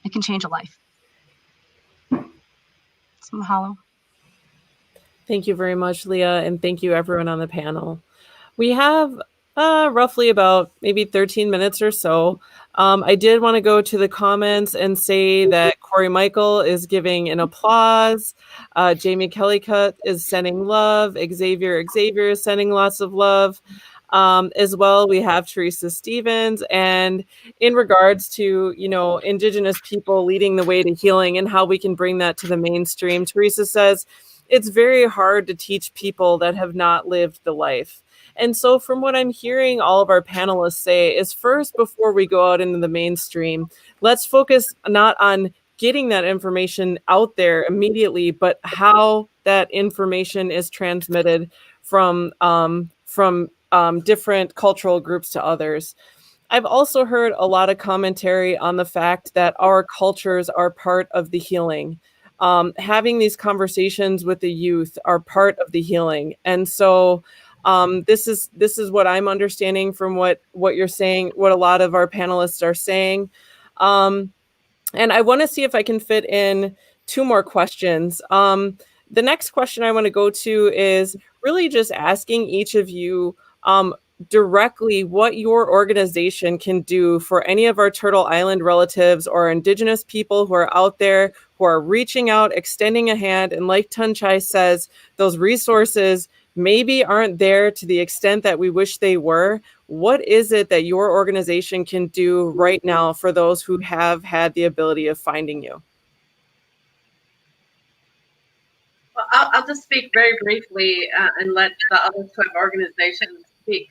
it can change a life. So mahalo. Thank you very much, Leah, and thank you everyone on the panel. We have roughly about maybe 13 minutes or so. I did want to go to the comments and say that Corey Michael is giving an applause. Jamie Kellycutt is sending love. Xavier is sending lots of love. As well, we have Teresa Stevens. And in regards to, you know, Indigenous people leading the way to healing and how we can bring that to the mainstream, Teresa says, it's very hard to teach people that have not lived the life. And so from what I'm hearing all of our panelists say is, first, before we go out into the mainstream, let's focus not on getting that information out there immediately, but how that information is transmitted from different cultural groups to others. I've also heard a lot of commentary on the fact that our cultures are part of the healing. Having these conversations with the youth are part of the healing. And so this is what I'm understanding from what you're saying, what a lot of our panelists are saying. And I want to see if I can fit in two more questions. The next question I want to go to is really just asking each of you directly what your organization can do for any of our Turtle Island relatives or Indigenous people who are out there, who are reaching out, extending a hand. And like Tanchai says, those resources maybe aren't there to the extent that we wish they were. What is it that your organization can do right now for those who have had the ability of finding you? Well, I'll just speak very briefly and let the other two organizations speak.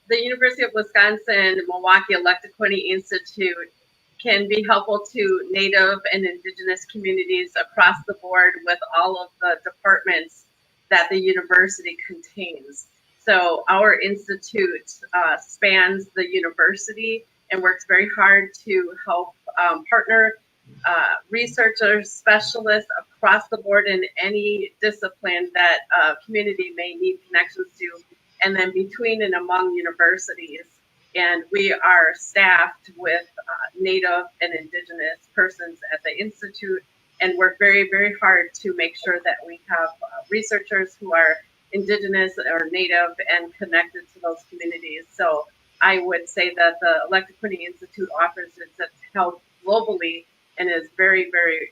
The University of Wisconsin-Milwaukee Electroquinty Institute can be helpful to Native and Indigenous communities across the board with all of the departments that the university contains. So our institute spans the university and works very hard to help partner researchers, specialists across the board in any discipline that a community may need connections to, and then between and among universities. And we are staffed with Native and Indigenous persons at the Institute and work very, very hard to make sure that we have researchers who are Indigenous or Native and connected to those communities. So I would say that the Electroquinty Institute offers its help globally and is very, very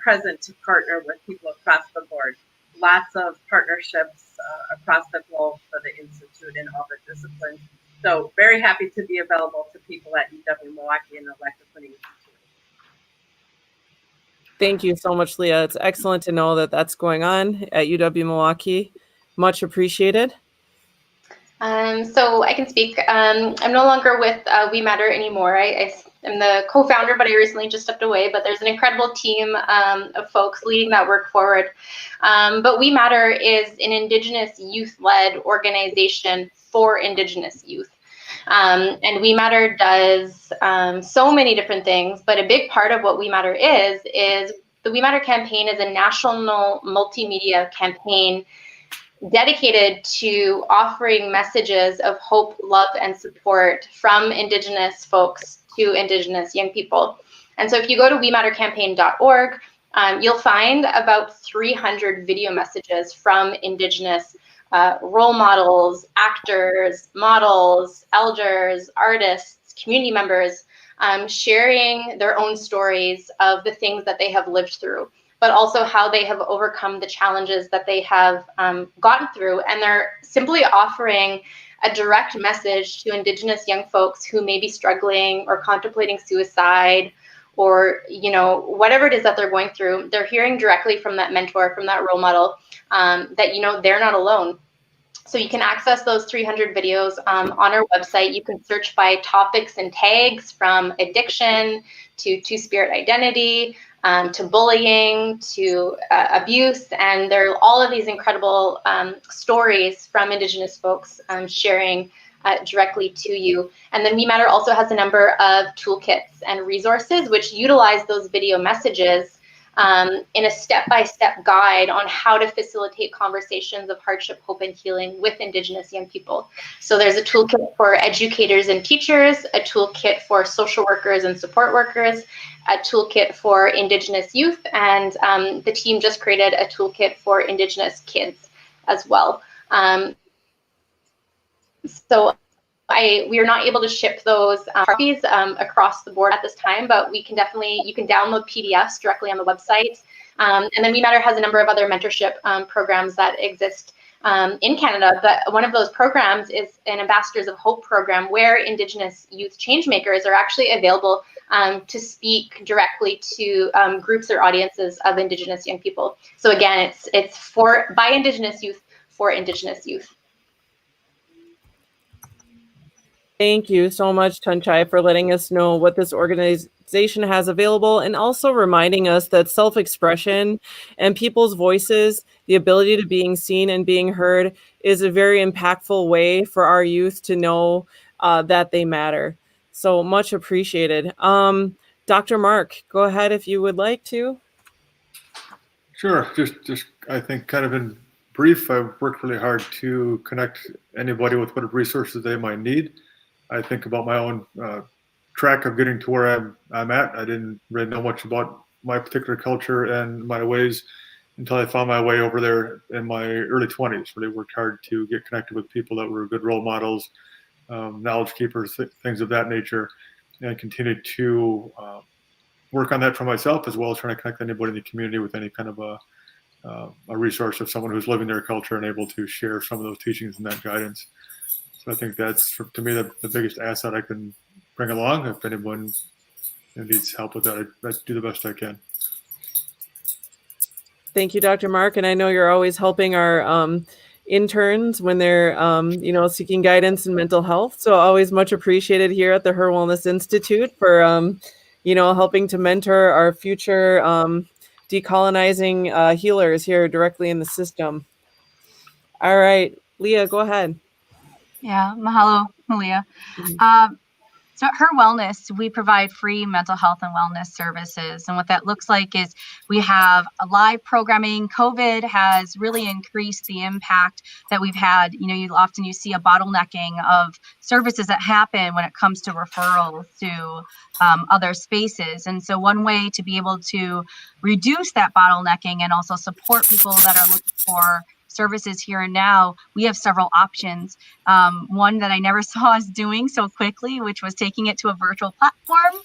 present to partner with people across the board. Lots of partnerships across the globe for the Institute in all the disciplines So very happy to be available to people at UW Milwaukee and the Electric Institute. Thank you so much, Leah. It's excellent to know that that's going on at UW Milwaukee. Much appreciated. So I can speak. I'm no longer with We Matter anymore. I am the co-founder, but I recently just stepped away. But there's an incredible team of folks leading that work forward. But We Matter is an Indigenous youth-led organization for Indigenous youth. And We Matter does so many different things, but a big part of what We Matter is the We Matter campaign is a national multimedia campaign dedicated to offering messages of hope, love, and support from Indigenous folks to Indigenous young people. And so if you go to wemattercampaign.org, you'll find about 300 video messages from Indigenous role models, actors, models, elders, artists, community members, sharing their own stories of the things that they have lived through, but also how they have overcome the challenges that they have gotten through. And they're simply offering a direct message to Indigenous young folks who may be struggling or contemplating suicide, or whatever it is that they're going through. They're hearing directly from that mentor, from that role model, that they're not alone. So you can access those 300 videos on our website. You can search by topics and tags, from addiction to two-spirit identity, to bullying, to abuse, and there are all of these incredible stories from Indigenous folks sharing directly to you. And then We Matter also has a number of toolkits and resources which utilize those video messages in a step-by-step guide on how to facilitate conversations of hardship, hope, and healing with Indigenous young people. So there's a toolkit for educators and teachers, a toolkit for social workers and support workers, a toolkit for Indigenous youth, and the team just created a toolkit for Indigenous kids as well. We are not able to ship those copies across the board at this time, but you can download PDFs directly on the website. And then We Matter has a number of other mentorship programs that exist in Canada, but one of those programs is an Ambassadors of Hope program, where Indigenous youth changemakers are actually available to speak directly to groups or audiences of Indigenous young people. So again, it's by Indigenous youth for Indigenous youth. Thank you so much, Tanchai, for letting us know what this organization has available, and also reminding us that self-expression and people's voices, the ability to being seen and being heard, is a very impactful way for our youth to know that they matter. So much appreciated. Dr. Mark, go ahead if you would like to. Sure. Just I think kind of in brief, I've worked really hard to connect anybody with what resources they might need. I think about my own track of getting to where I'm at. I didn't really know much about my particular culture and my ways until I found my way over there in my early 20s. Really worked hard to get connected with people that were good role models, knowledge keepers, things of that nature, and continued to work on that for myself, as well as trying to connect anybody in the community with any kind of a resource of someone who's living their culture and able to share some of those teachings and that guidance. So I think that's, to me, the biggest asset I can bring along. If anyone needs help with that, I do the best I can. Thank you, Dr. Mark. And I know you're always helping our interns when they're, seeking guidance in mental health. So always much appreciated here at the Her Wellness Institute for, helping to mentor our future decolonizing healers here directly in the system. All right, Leah, go ahead. Yeah, mahalo, Malia. So at Her Wellness, we provide free mental health and wellness services. And what that looks like is we have a live programming. COVID has really increased the impact that we've had. You see a bottlenecking of services that happen when it comes to referrals to other spaces. And so one way to be able to reduce that bottlenecking and also support people that are looking for services here and now, we have several options. One that I never saw us doing so quickly, which was taking it to a virtual platform.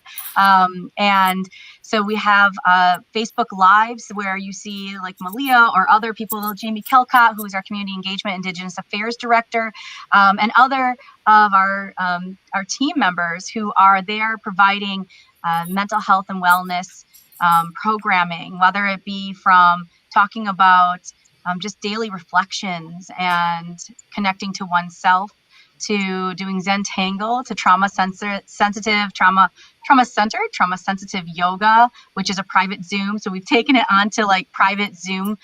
And so we have Facebook Lives where you see like Malia or other people, Jamie Kelcott, who is our Community Engagement Indigenous Affairs Director, and other of our team members who are there providing mental health and wellness programming, whether it be from talking about just daily reflections and connecting to oneself, to doing Zen Tangle, to trauma centered yoga, which is a private Zoom. So we've taken it onto like private Zoom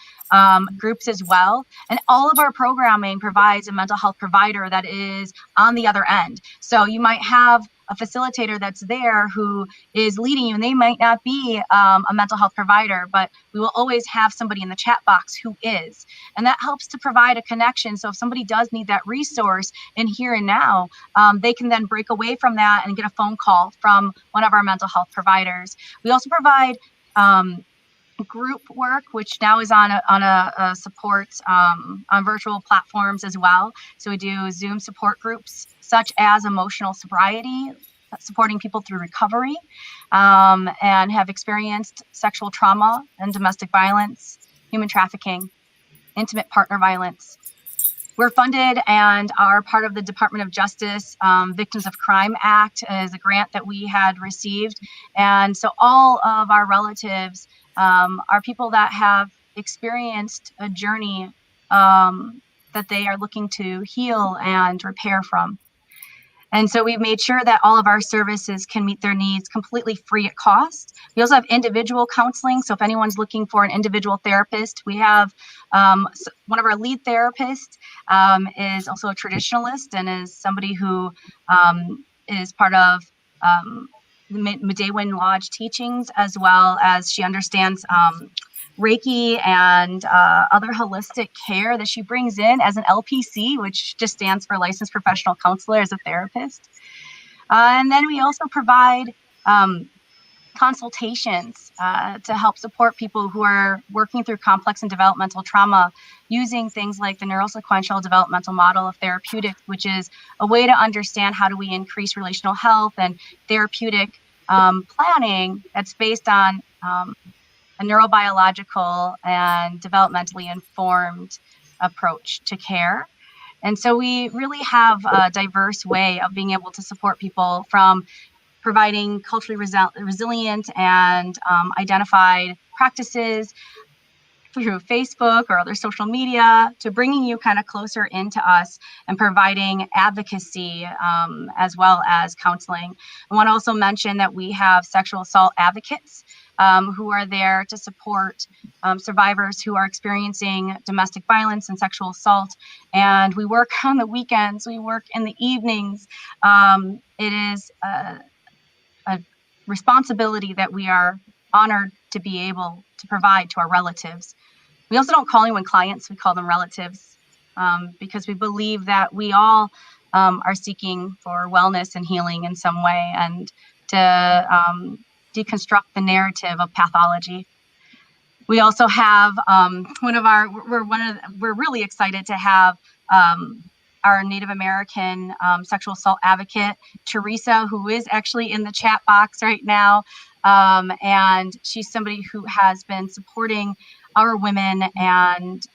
groups as well. And all of our programming provides a mental health provider that is on the other end. So you might have a facilitator that's there who is leading you, and they might not be a mental health provider, but we will always have somebody in the chat box who is. And that helps to provide a connection. So if somebody does need that resource in here and now, they can then break away from that and get a phone call from one of our mental health providers. We also provide group work, which now is on a support on virtual platforms as well. So we do Zoom support groups such as emotional sobriety, supporting people through recovery, and have experienced sexual trauma and domestic violence, human trafficking, intimate partner violence. We're funded and are part of the Department of Justice Victims of Crime Act as a grant that we had received. And so all of our relatives are people that have experienced a journey that they are looking to heal and repair from. And so we've made sure that all of our services can meet their needs completely free at cost. We also have individual counseling. So if anyone's looking for an individual therapist, we have one of our lead therapists is also a traditionalist and is somebody who is part of the Medewin Lodge teachings, as well as she understands Reiki and other holistic care that she brings in as an LPC, which just stands for Licensed Professional Counselor as a therapist. And then we also provide consultations to help support people who are working through complex and developmental trauma using things like the neurosequential developmental model of therapeutics, which is a way to understand how do we increase relational health and therapeutic planning that's based on a neurobiological and developmentally informed approach to care. And so we really have a diverse way of being able to support people, from providing culturally resilient and identified practices through Facebook or other social media, to bringing you kind of closer into us and providing advocacy as well as counseling. I want to also mention that we have sexual assault advocates who are there to support survivors who are experiencing domestic violence and sexual assault. And we work on the weekends, we work in the evenings. It is a responsibility that we are honored to be able to provide to our relatives. We also don't call anyone clients, we call them relatives, because we believe that we all are seeking for wellness and healing in some way, and to deconstruct the narrative of pathology. We also have we're really excited to have our Native American sexual assault advocate, Teresa, who is actually in the chat box right now. And she's somebody who has been supporting our women and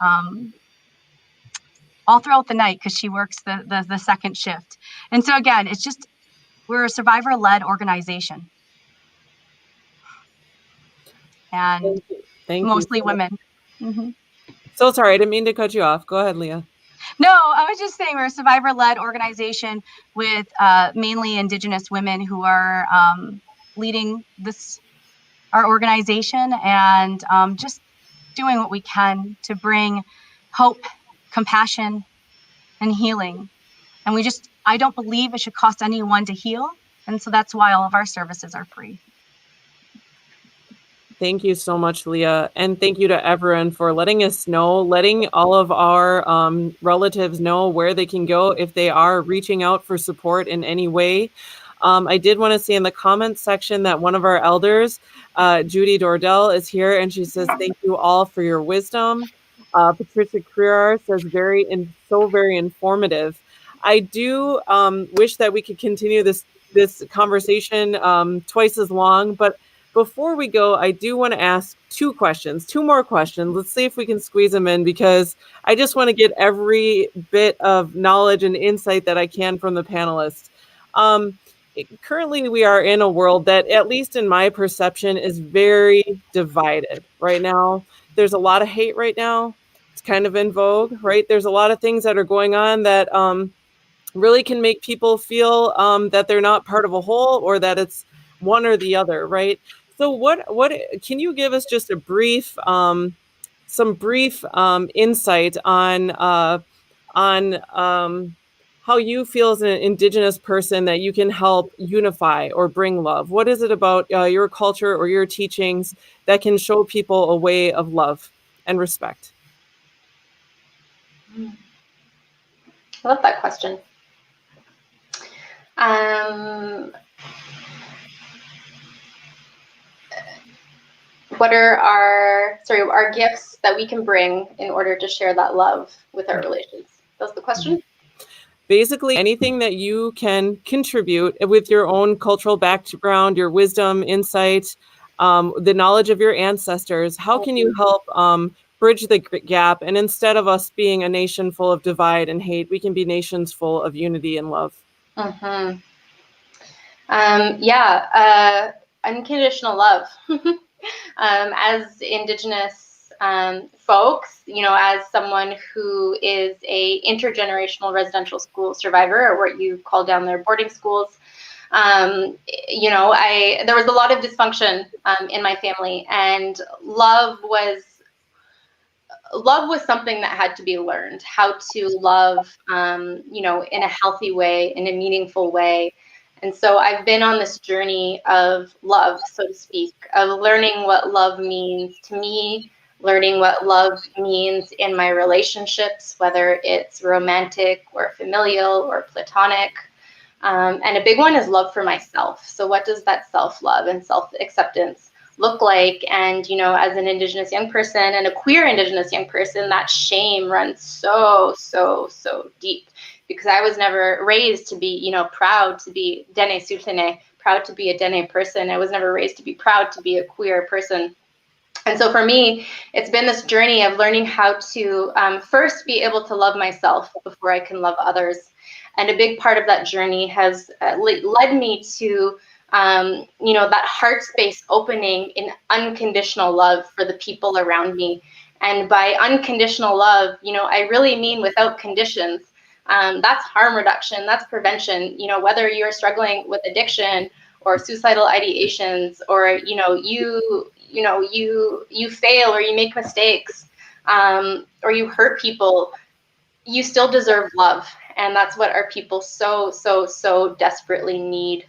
all throughout the night, because she works the second shift. And so again, it's just, we're a survivor-led organization. And Thank mostly you. women. Mm-hmm. So sorry, I didn't mean to cut you off. Go ahead, Leah. No, I was just saying we're a survivor-led organization with mainly Indigenous women who are leading our organization, and just doing what we can to bring hope, compassion, and healing. And I don't believe it should cost anyone to heal. And so that's why all of our services are free. Thank you so much, Leah. And thank you to everyone for letting us know, letting all of our relatives know where they can go if they are reaching out for support in any way. I did want to say in the comments section that one of our elders, Judy Dordell, is here, and she says, thank you all for your wisdom. Patricia Crear says very informative. I do wish that we could continue this conversation twice as long, but before we go, I do want to ask two more questions. Let's see if we can squeeze them in, because I just want to get every bit of knowledge and insight that I can from the panelists. Currently, we are in a world that, at least in my perception, is very divided right now. There's a lot of hate right now. It's kind of in vogue, right? There's a lot of things that are going on that really can make people feel that they're not part of a whole, or that it's one or the other, right? So what can you give us just a brief, some brief insight on how you feel as an Indigenous person that you can help unify or bring love? What is it about your culture or your teachings that can show people a way of love and respect? I love that question. What are our gifts that we can bring in order to share that love with our relations? That's the question. Basically, anything that you can contribute with your own cultural background, your wisdom, insight, the knowledge of your ancestors. How can you help bridge the gap? And instead of us being a nation full of divide and hate, we can be nations full of unity and love. Mm-hmm. Unconditional love. As Indigenous folks, as someone who is a intergenerational residential school survivor, or what you call down there boarding schools, there was a lot of dysfunction in my family, and love was something that had to be learned, how to love, in a healthy way, in a meaningful way. And so I've been on this journey of love, so to speak, of learning what love means to me, learning what love means in my relationships, whether it's romantic or familial or platonic. And a big one is love for myself. So what does that self-love and self-acceptance look like? And, as an Indigenous young person and a queer Indigenous young person, that shame runs so, so, so deep. Because I was never raised to be, proud to be Dene Sutene, proud to be a Dene person. I was never raised to be proud to be a queer person. And so for me, it's been this journey of learning how to first be able to love myself before I can love others. And a big part of that journey has led me to, that heart space opening in unconditional love for the people around me. And by unconditional love, I really mean without conditions. That's harm reduction, that's prevention. Whether you're struggling with addiction or suicidal ideations, or you fail or you make mistakes, or you hurt people, you still deserve love. And that's what our people so, so, so desperately need,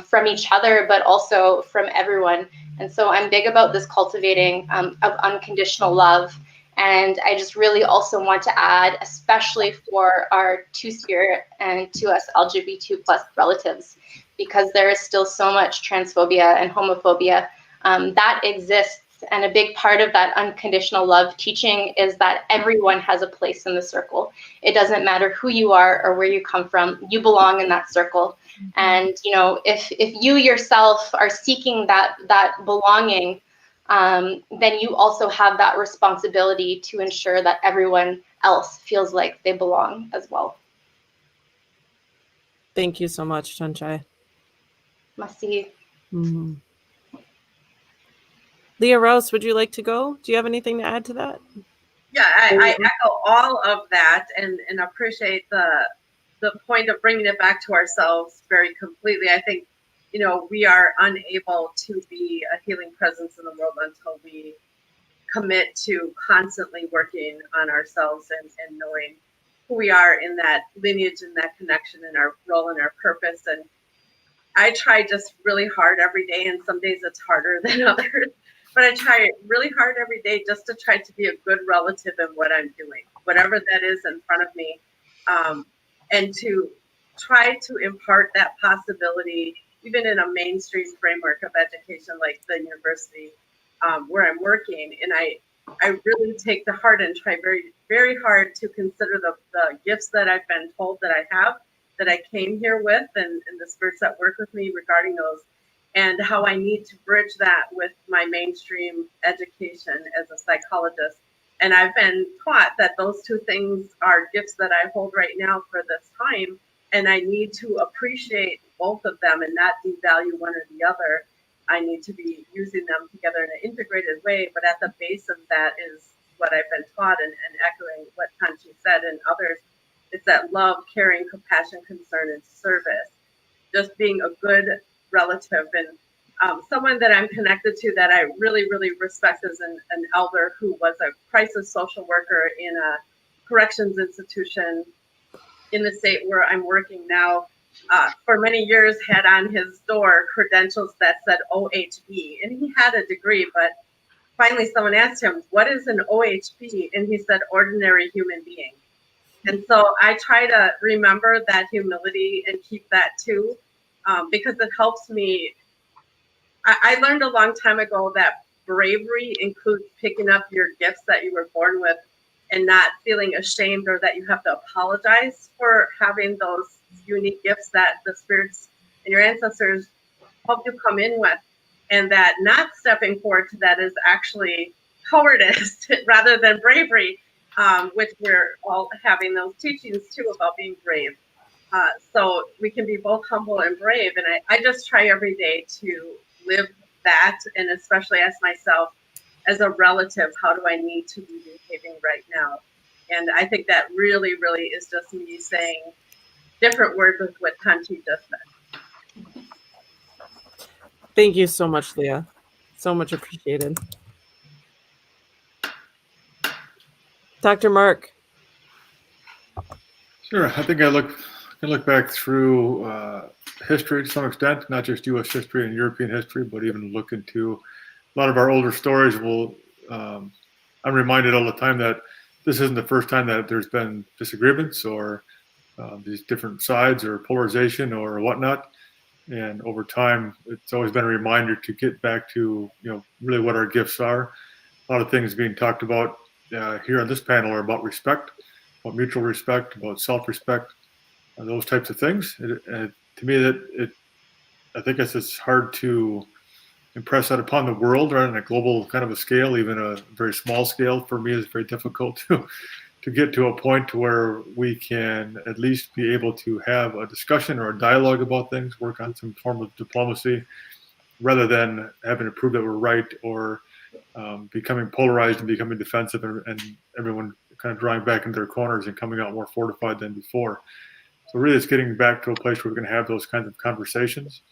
from each other, but also from everyone. And so I'm big about this cultivating of unconditional love. And I just really also want to add, especially for our Two-Spirit and to us LGBT+ relatives, because there is still so much transphobia and homophobia that exists. And a big part of that unconditional love teaching is that everyone has a place in the circle. It doesn't matter who you are or where you come from, you belong in that circle. And if you yourself are seeking that belonging, then you also have that responsibility to ensure that everyone else feels like they belong as well. Thank you so much, Tanchai. Masi. Mm-hmm. Leah Rouse, would you like to go? Do you have anything to add to that? Yeah, I echo all of that and appreciate the point of bringing it back to ourselves very completely. I think, we are unable to be a healing presence in the world until we commit to constantly working on ourselves and knowing who we are in that lineage and that connection and our role and our purpose. And I try just really hard every day, and some days it's harder than others. But I try really hard every day just to try to be a good relative in what I'm doing, whatever that is in front of me, and to try to impart that possibility, even in a mainstream framework of education like the university where I'm working. And I really take to heart and try very, very hard to consider the gifts that I've been told that I have, that I came here with, and the spirits that work with me regarding those, and how I need to bridge that with my mainstream education as a psychologist. And I've been taught that those two things are gifts that I hold right now for this time, and I need to appreciate both of them and not devalue one or the other. I need to be using them together in an integrated way, but at the base of that is what I've been taught, and echoing what Tanchi said and others, it's that love, caring, compassion, concern, and service. Just being a good relative, and someone that I'm connected to that I really, really respect is an elder who was a crisis social worker in a corrections institution in the state where I'm working now. For many years had on his door credentials that said OHB, and he had a degree, but finally someone asked him, what is an OHB? And he said, ordinary human being. And so I try to remember that humility and keep that too, because it helps me. I learned a long time ago that bravery includes picking up your gifts that you were born with and not feeling ashamed or that you have to apologize for having those unique gifts that the spirits and your ancestors helped you come in with, and that not stepping forward to that is actually cowardice rather than bravery, which we're all having those teachings too about being brave. So we can be both humble and brave, and I just try every day to live that, and especially ask myself as a relative, how do I need to be behaving right now? And I think that really, really is just me saying different words with what Tanchi just said. Thank you so much, Leah. So much appreciated. Dr. Mark. Sure. I think I can look back through history to some extent, not just U.S. history and European history, but even look into a lot of our older stories. I'm reminded all the time that this isn't the first time that there's been disagreements or these different sides or polarization or whatnot. And over time, it's always been a reminder to get back to, really what our gifts are. A lot of things being talked about here on this panel are about respect, about mutual respect, about self-respect, those types of things. To me, I think it's hard to impress that upon the world, right, on a global kind of a scale. Even a very small scale for me is very difficult to get to a point to where we can at least be able to have a discussion or a dialogue about things, work on some form of diplomacy, rather than having to prove that we're right or becoming polarized and becoming defensive, and everyone kind of drawing back into their corners and coming out more fortified than before. So really, it's getting back to a place where we can have those kinds of conversations.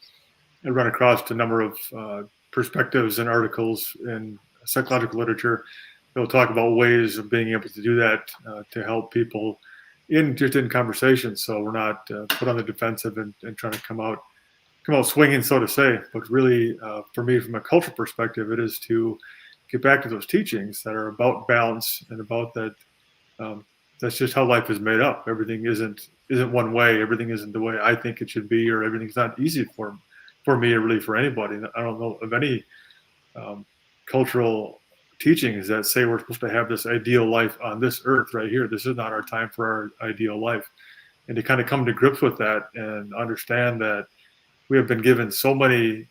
I run across a number of perspectives and articles in psychological literature that will talk about ways of being able to do that to help people in conversations, so we're not put on the defensive and trying to come out swinging, so to say. But really, for me, from a cultural perspective, it is to get back to those teachings that are about balance and about that. That's just how life is made up. Everything isn't one way. Everything isn't the way I think it should be, or everything's not easy for me or really for anybody. I don't know of any cultural teachings that say we're supposed to have this ideal life on this earth right here. This is not our time for our ideal life. And to kind of come to grips with that and understand that we have been given so many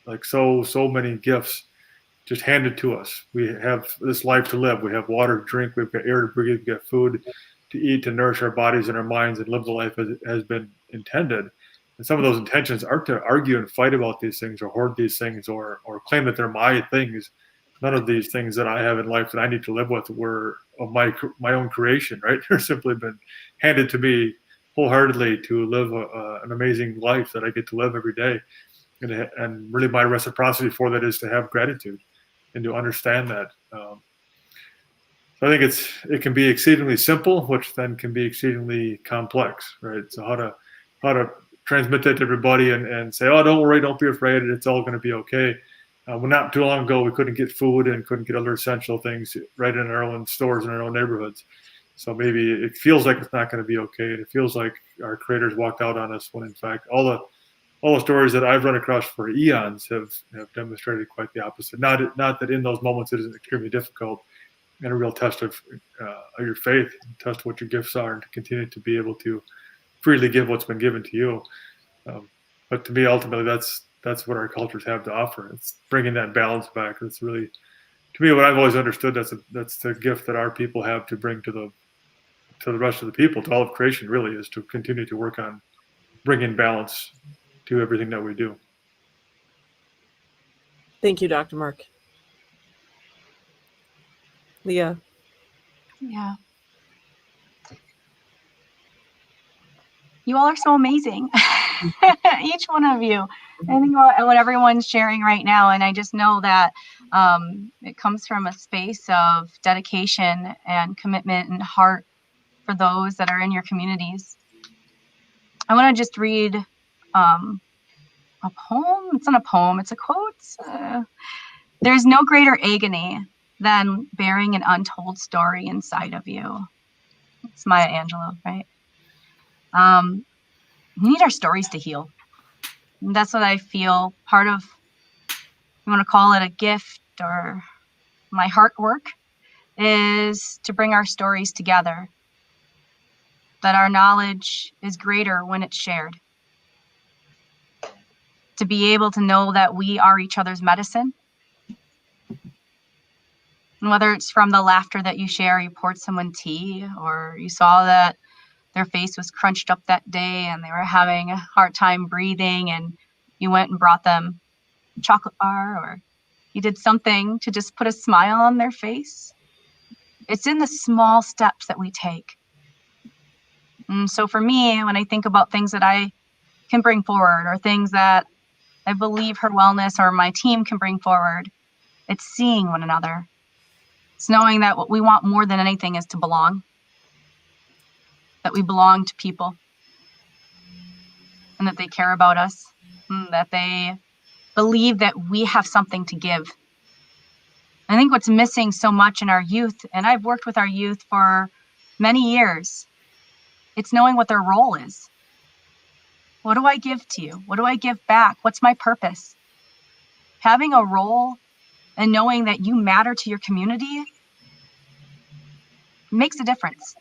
gifts just handed to us. We have this life to live. We have water to drink. We've got air to breathe. We've got food to eat, to nourish our bodies and our minds and live the life as it has been intended. And some of those intentions aren't to argue and fight about these things or hoard these things or claim that they're my things. None of these things that I have in life that I need to live with were of my own creation, right? They're simply been handed to me wholeheartedly to live an amazing life that I get to live every day. And really my reciprocity for that is to have gratitude and to understand that. So I think it can be exceedingly simple, which then can be exceedingly complex, right? So how to transmit that to everybody and say, oh, don't worry, don't be afraid, it's all going to be okay. Well, not too long ago, we couldn't get food and couldn't get other essential things right in our own stores in our own neighborhoods. So maybe it feels like it's not going to be okay, and it feels like our creators walked out on us, when in fact all the stories that I've run across for eons have demonstrated quite the opposite. Not that in those moments it isn't extremely difficult. a real test of your faith, test of what your gifts are, and to continue to be able to freely give what's been given to you. But to me, ultimately, that's what our cultures have to offer. It's bringing that balance back. That's really, to me, what I've always understood. That's the gift that our people have to bring to the rest of the people, to all of creation. Really, is to continue to work on bringing balance to everything that we do. Thank you, Dr. Mark. Leah. Yeah. You all are so amazing. Each one of you. I think about what everyone's sharing right now, and I just know that it comes from a space of dedication and commitment and heart for those that are in your communities. I want to just read a poem. It's not a poem, it's a quote. There's no greater agony than bearing an untold story inside of you. It's Maya Angelou, right? We need our stories to heal. And that's what I feel part of, you want to call it a gift or my heart work, is to bring our stories together. That our knowledge is greater when it's shared. To be able to know that we are each other's medicine. And whether it's from the laughter that you share, you poured someone tea, or you saw that their face was crunched up that day and they were having a hard time breathing and you went and brought them a chocolate bar, or you did something to just put a smile on their face. It's in the small steps that we take. And so for me, when I think about things that I can bring forward or things that I believe Her Wellness or my team can bring forward, it's seeing one another. It's knowing that what we want more than anything is to belong. That we belong to people. And that they care about us. And that they believe that we have something to give. I think what's missing so much in our youth, and I've worked with our youth for many years, it's knowing what their role is. What do I give to you? What do I give back? What's my purpose? Having a role and knowing that you matter to your community makes a difference.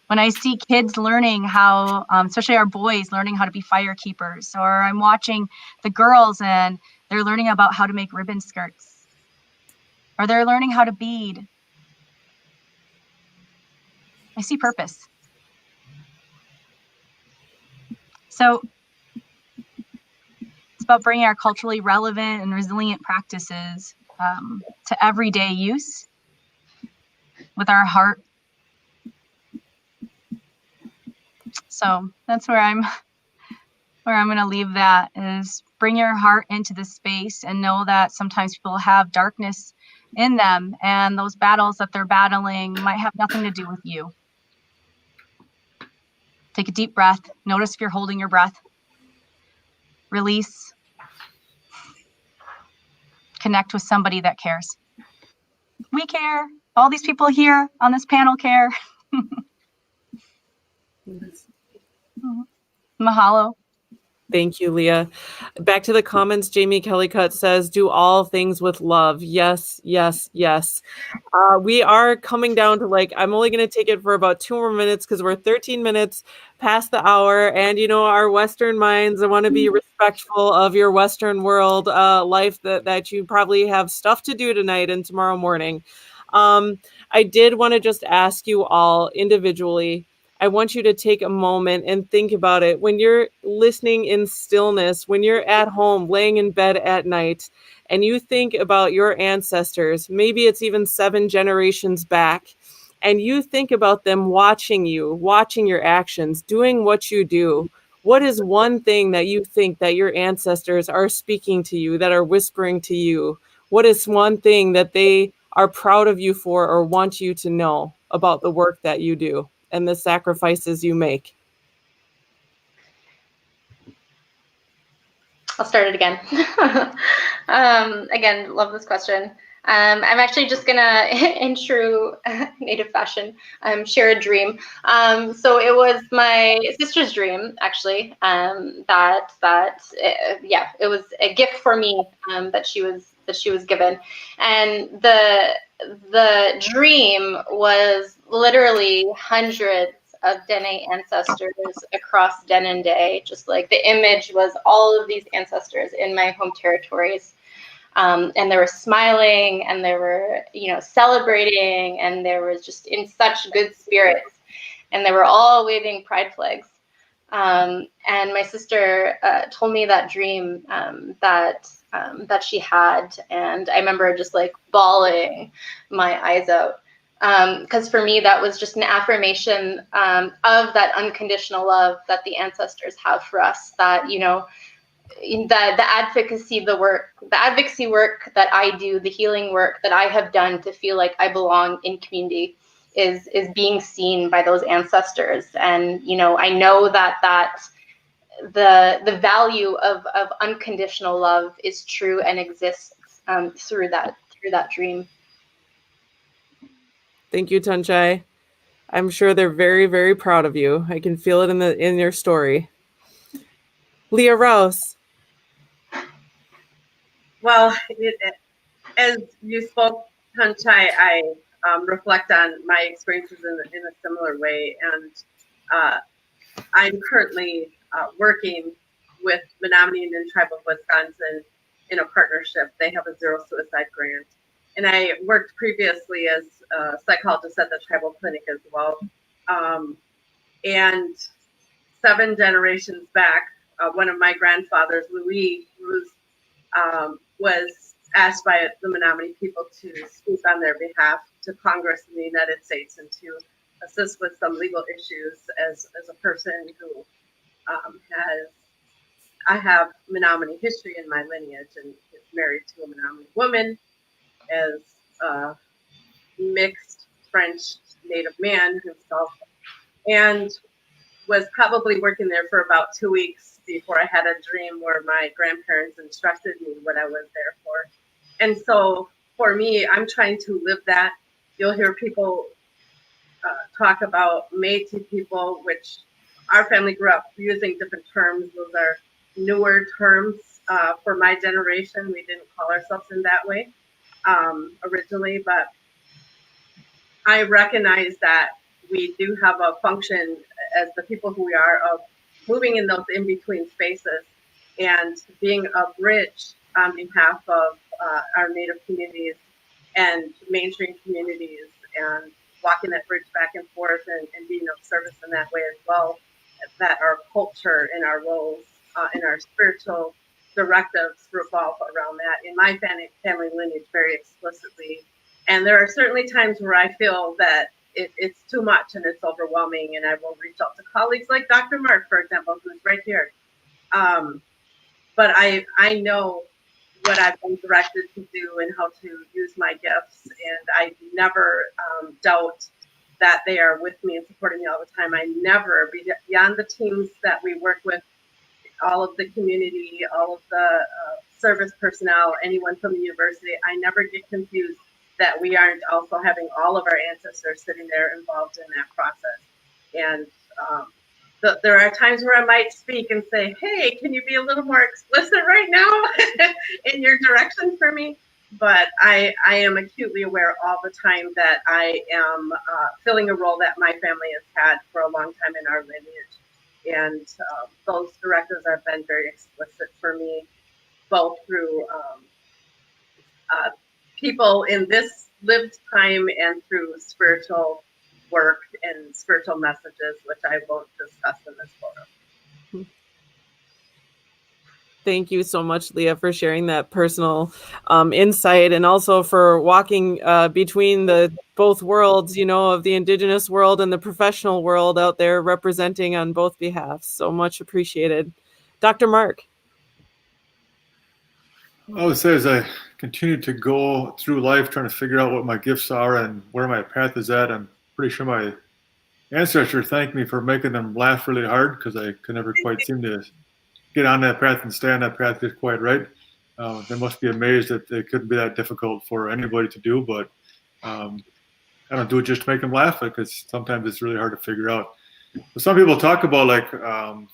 When I see kids learning how, especially our boys learning how to be fire keepers, or I'm watching the girls and they're learning about how to make ribbon skirts, or they're learning how to bead, I see purpose. So it's about bringing our culturally relevant and resilient practices to everyday use with our heart. So that's where I'm going to leave that, is bring your heart into this space and know that sometimes people have darkness in them, and those battles that they're battling might have nothing to do with you. Take a deep breath. Notice if you're holding your breath. Release. Connect with somebody that cares. We care. All these people here on this panel care. Mahalo. Thank you, Leah. Back to the comments, Jamie Kellycutt says, do all things with love. Yes, yes, yes. We are coming down to, like, I'm only going to take it for about 2 more minutes because we're 13 minutes past the hour. And, you know, our Western minds, I want to be respectful of your Western world life that you probably have stuff to do tonight and tomorrow morning. I did want to just ask you all individually, I want you to take a moment and think about it. When you're listening in stillness, when you're at home, laying in bed at night, and you think about your ancestors, maybe it's even 7 generations back, and you think about them watching you, watching your actions, doing what you do. What is one thing that you think that your ancestors are speaking to you, that are whispering to you? What is one thing that they are proud of you for or want you to know about the work that you do and the sacrifices you make? I'll start it again. Again, love this question. I'm actually just gonna, in true Native fashion, share a dream. So it was my sister's dream, actually. It was a gift for me that she was she was given. And the dream was literally hundreds of Dene ancestors across Denendeh. Just like the image was all of these ancestors in my home territories. And they were smiling, and they were, celebrating, and they were just in such good spirits, and they were all waving pride flags. And my sister told me that dream that she had, and I remember just like bawling my eyes out, because for me that was just an affirmation of that unconditional love that the ancestors have for us. That the advocacy work that I do, the healing work that I have done to feel like I belong in community is being seen by those ancestors. And I know that the value of unconditional love is true and exists through that dream. Thank you, Tanchai. I'm sure they're very, very proud of you. I can feel it in your story. Leah Rouse. Well, as you spoke, Tanchai, I reflect on my experiences in a similar way. And I'm currently working with Menominee Indian Tribe of Wisconsin in a partnership. They have a zero suicide grant. And I worked previously as a psychologist at the tribal clinic as well. And 7 generations back, one of my grandfathers, Louis, was asked by the Menominee people to speak on their behalf to Congress in the United States and to assist with some legal issues as a person who I have Menominee history in my lineage, and is married to a Menominee woman, as a mixed French native man himself, and was probably working there for about 2 weeks before I had a dream where my grandparents instructed me what I was there for. And so for me, I'm trying to live that. You'll hear people talk about Métis people, which our family grew up using different terms. Those are newer terms for my generation. We didn't call ourselves in that way originally, but I recognize that we do have a function as the people who we are of moving in those in-between spaces and being a bridge on behalf of our Native communities and mainstream communities, and walking that bridge back and forth and being of service in that way as well, that our culture and our roles and our spiritual directives revolve around that. In my family lineage, very explicitly. And there are certainly times where I feel that it's too much and it's overwhelming, and I will reach out to colleagues like Dr. Mark, for example, who's right here. But I know what I've been directed to do and how to use my gifts, and I never doubt that they are with me and supporting me all the time. I never, beyond the teams that we work with, all of the community, all of the service personnel, anyone from the university, I never get confused that we aren't also having all of our ancestors sitting there involved in that process. And there are times where I might speak and say, hey, can you be a little more explicit right now in your direction for me? But I am acutely aware all the time that I am filling a role that my family has had for a long time in our lineage. And those directives have been very explicit for me, both through people in this lived time and through spiritual work and spiritual messages, which I won't discuss in this photo. Thank you so much, Leah, for sharing that personal insight, and also for walking between both worlds, of the Indigenous world and the professional world out there, representing on both behalves. So much appreciated. Dr. Mark. I would say as I continue to go through life trying to figure out what my gifts are and where my path is at, I'm pretty sure my ancestors thank me for making them laugh really hard, because I could never quite seem to get on that path and stay on that path just quite right. They must be amazed that it couldn't be that difficult for anybody to do, but I don't do it just to make them laugh, because sometimes it's really hard to figure out. But some people talk about, like, an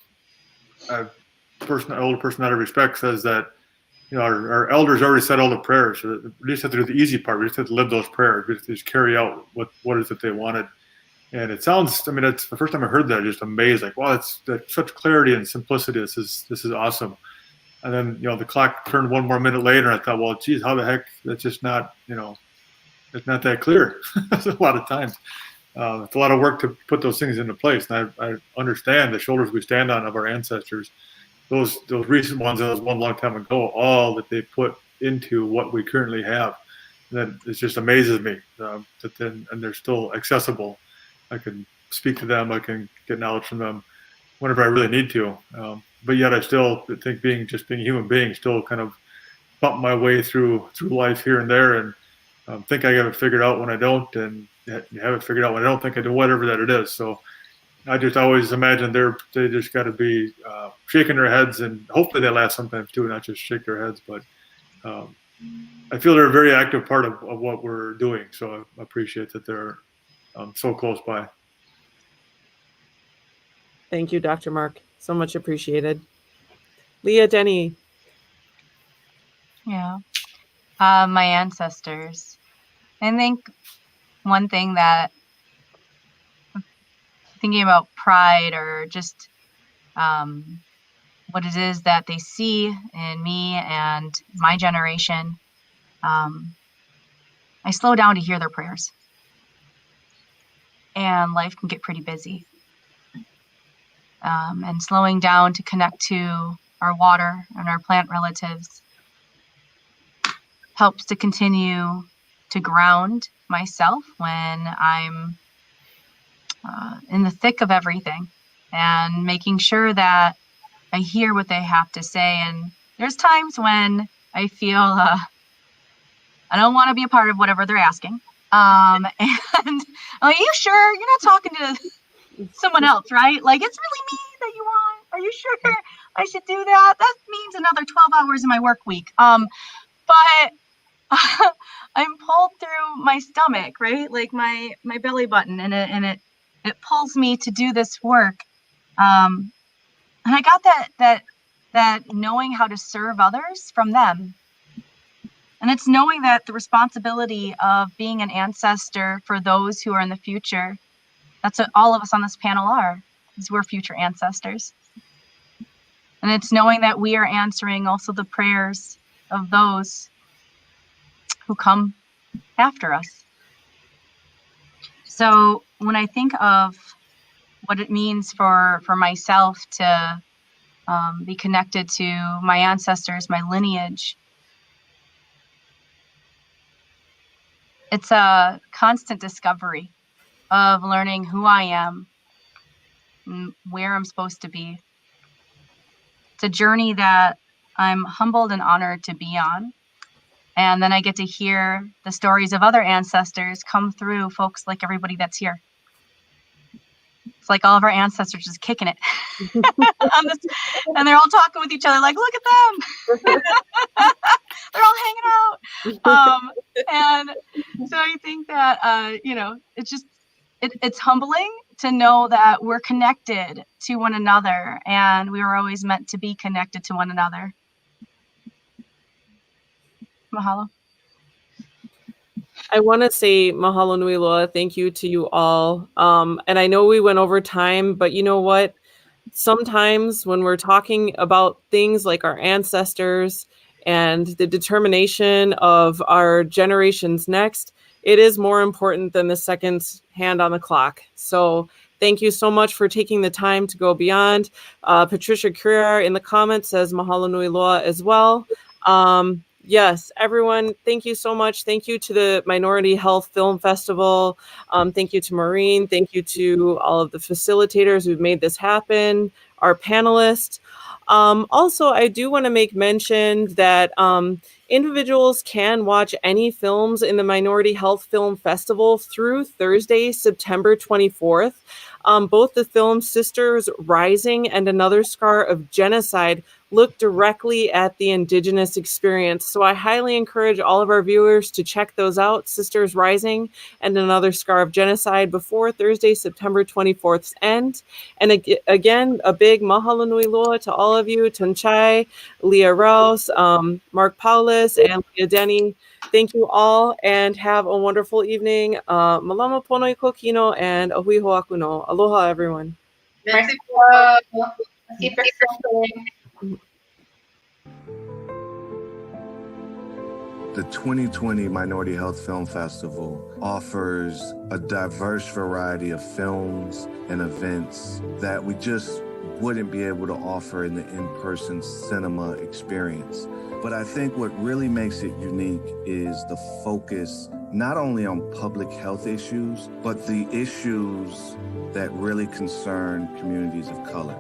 older person out of respect says that our elders already said all the prayers. So we just have to do the easy part. We just have to live those prayers. We just carry out what it is that they wanted. And it sounds, it's the first time I heard that, just amazed. Like, wow, that's such clarity and simplicity. This is awesome. And then, the clock turned one more minute later, and I thought, well, geez, how the heck? That's just not, it's not that clear. That's a lot of times. It's a lot of work to put those things into place. And I understand the shoulders we stand on of our ancestors. Those recent ones, that was one long time ago, all that they put into what we currently have. And then it just amazes me and they're still accessible. I can speak to them. I can get knowledge from them whenever I really need to. But yet I still think being a human being, still kind of bump my way through life here and there, and think I have it figured out when I don't, and have it figured out when I don't think I do, whatever that it is. So I just always imagine they just got to be shaking their heads, and hopefully they laugh sometimes too, not just shake their heads. But I feel they're a very active part of what we're doing. So I appreciate that they're so close by. Thank you, Dr. Mark. So much appreciated. Leah Denny. Yeah. My ancestors. I think one thing that, thinking about pride or just what it is that they see in me and my generation, I slow down to hear their prayers. And life can get pretty busy. And slowing down to connect to our water and our plant relatives helps to continue to ground myself when I'm in the thick of everything, and making sure that I hear what they have to say. And there's times when I feel I don't want to be a part of whatever they're asking. And I'm like, are you sure you're not talking to someone else, right? Like, it's really me that you want. Are you sure I should do that? That means another 12 hours in my work week. But I'm pulled through my stomach, right? Like my belly button, and it pulls me to do this work. And I got that knowing how to serve others from them. And it's knowing that the responsibility of being an ancestor for those who are in the future, that's what all of us on this panel are, is we're future ancestors. And it's knowing that we are answering also the prayers of those who come after us. So when I think of what it means for myself to be connected to my ancestors, my lineage, it's a constant discovery of learning who I am and where I'm supposed to be. It's a journey that I'm humbled and honored to be on. And then I get to hear the stories of other ancestors come through, folks like everybody that's here. It's like all of our ancestors just kicking it. And they're all talking with each other like, look at them. They're all hanging out. And so I think that, it's just, it's humbling to know that we're connected to one another, and we were always meant to be connected to one another. Mahalo. I want to say mahalo nui loa. Thank you to you all. And I know we went over time, but you know what? Sometimes when we're talking about things like our ancestors and the determination of our generations next, it is more important than the second hand on the clock. So thank you so much for taking the time to go beyond. Patricia Crear in the comments says mahalo nui loa as well. Yes, everyone, thank you so much. Thank you to the Minority Health Film Festival. Thank you to Maureen. Thank you to all of the facilitators who've made this happen, our panelists. Also, I do want to make mention that individuals can watch any films in the Minority Health Film Festival through Thursday, September 24th. Both the film Sisters Rising and Another Scar of Genocide look directly at the Indigenous experience. So I highly encourage all of our viewers to check those out, Sisters Rising and Another Scar of Genocide, before Thursday, September 24th's end. And again, a big mahalo nui loa to all of you, Tunchai, Leah Rouse, Mark Paulus, and Leah Denny. Thank you all and have a wonderful evening. Malama pono i kokino and ahui hoakuno. Aloha, everyone. Merci. Merci for listening. The 2020 Minority Health Film Festival offers a diverse variety of films and events that we just wouldn't be able to offer in the in-person cinema experience. But I think what really makes it unique is the focus not only on public health issues, but the issues that really concern communities of color.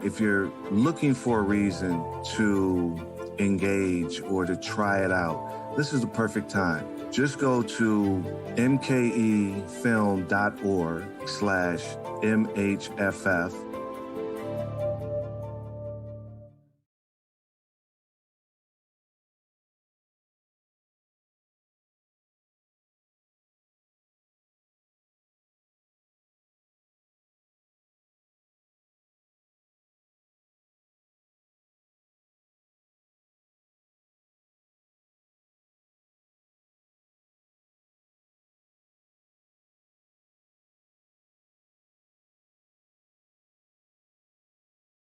If you're looking for a reason to engage or to try it out, this is the perfect time. Just go to mkefilm.org/MHFF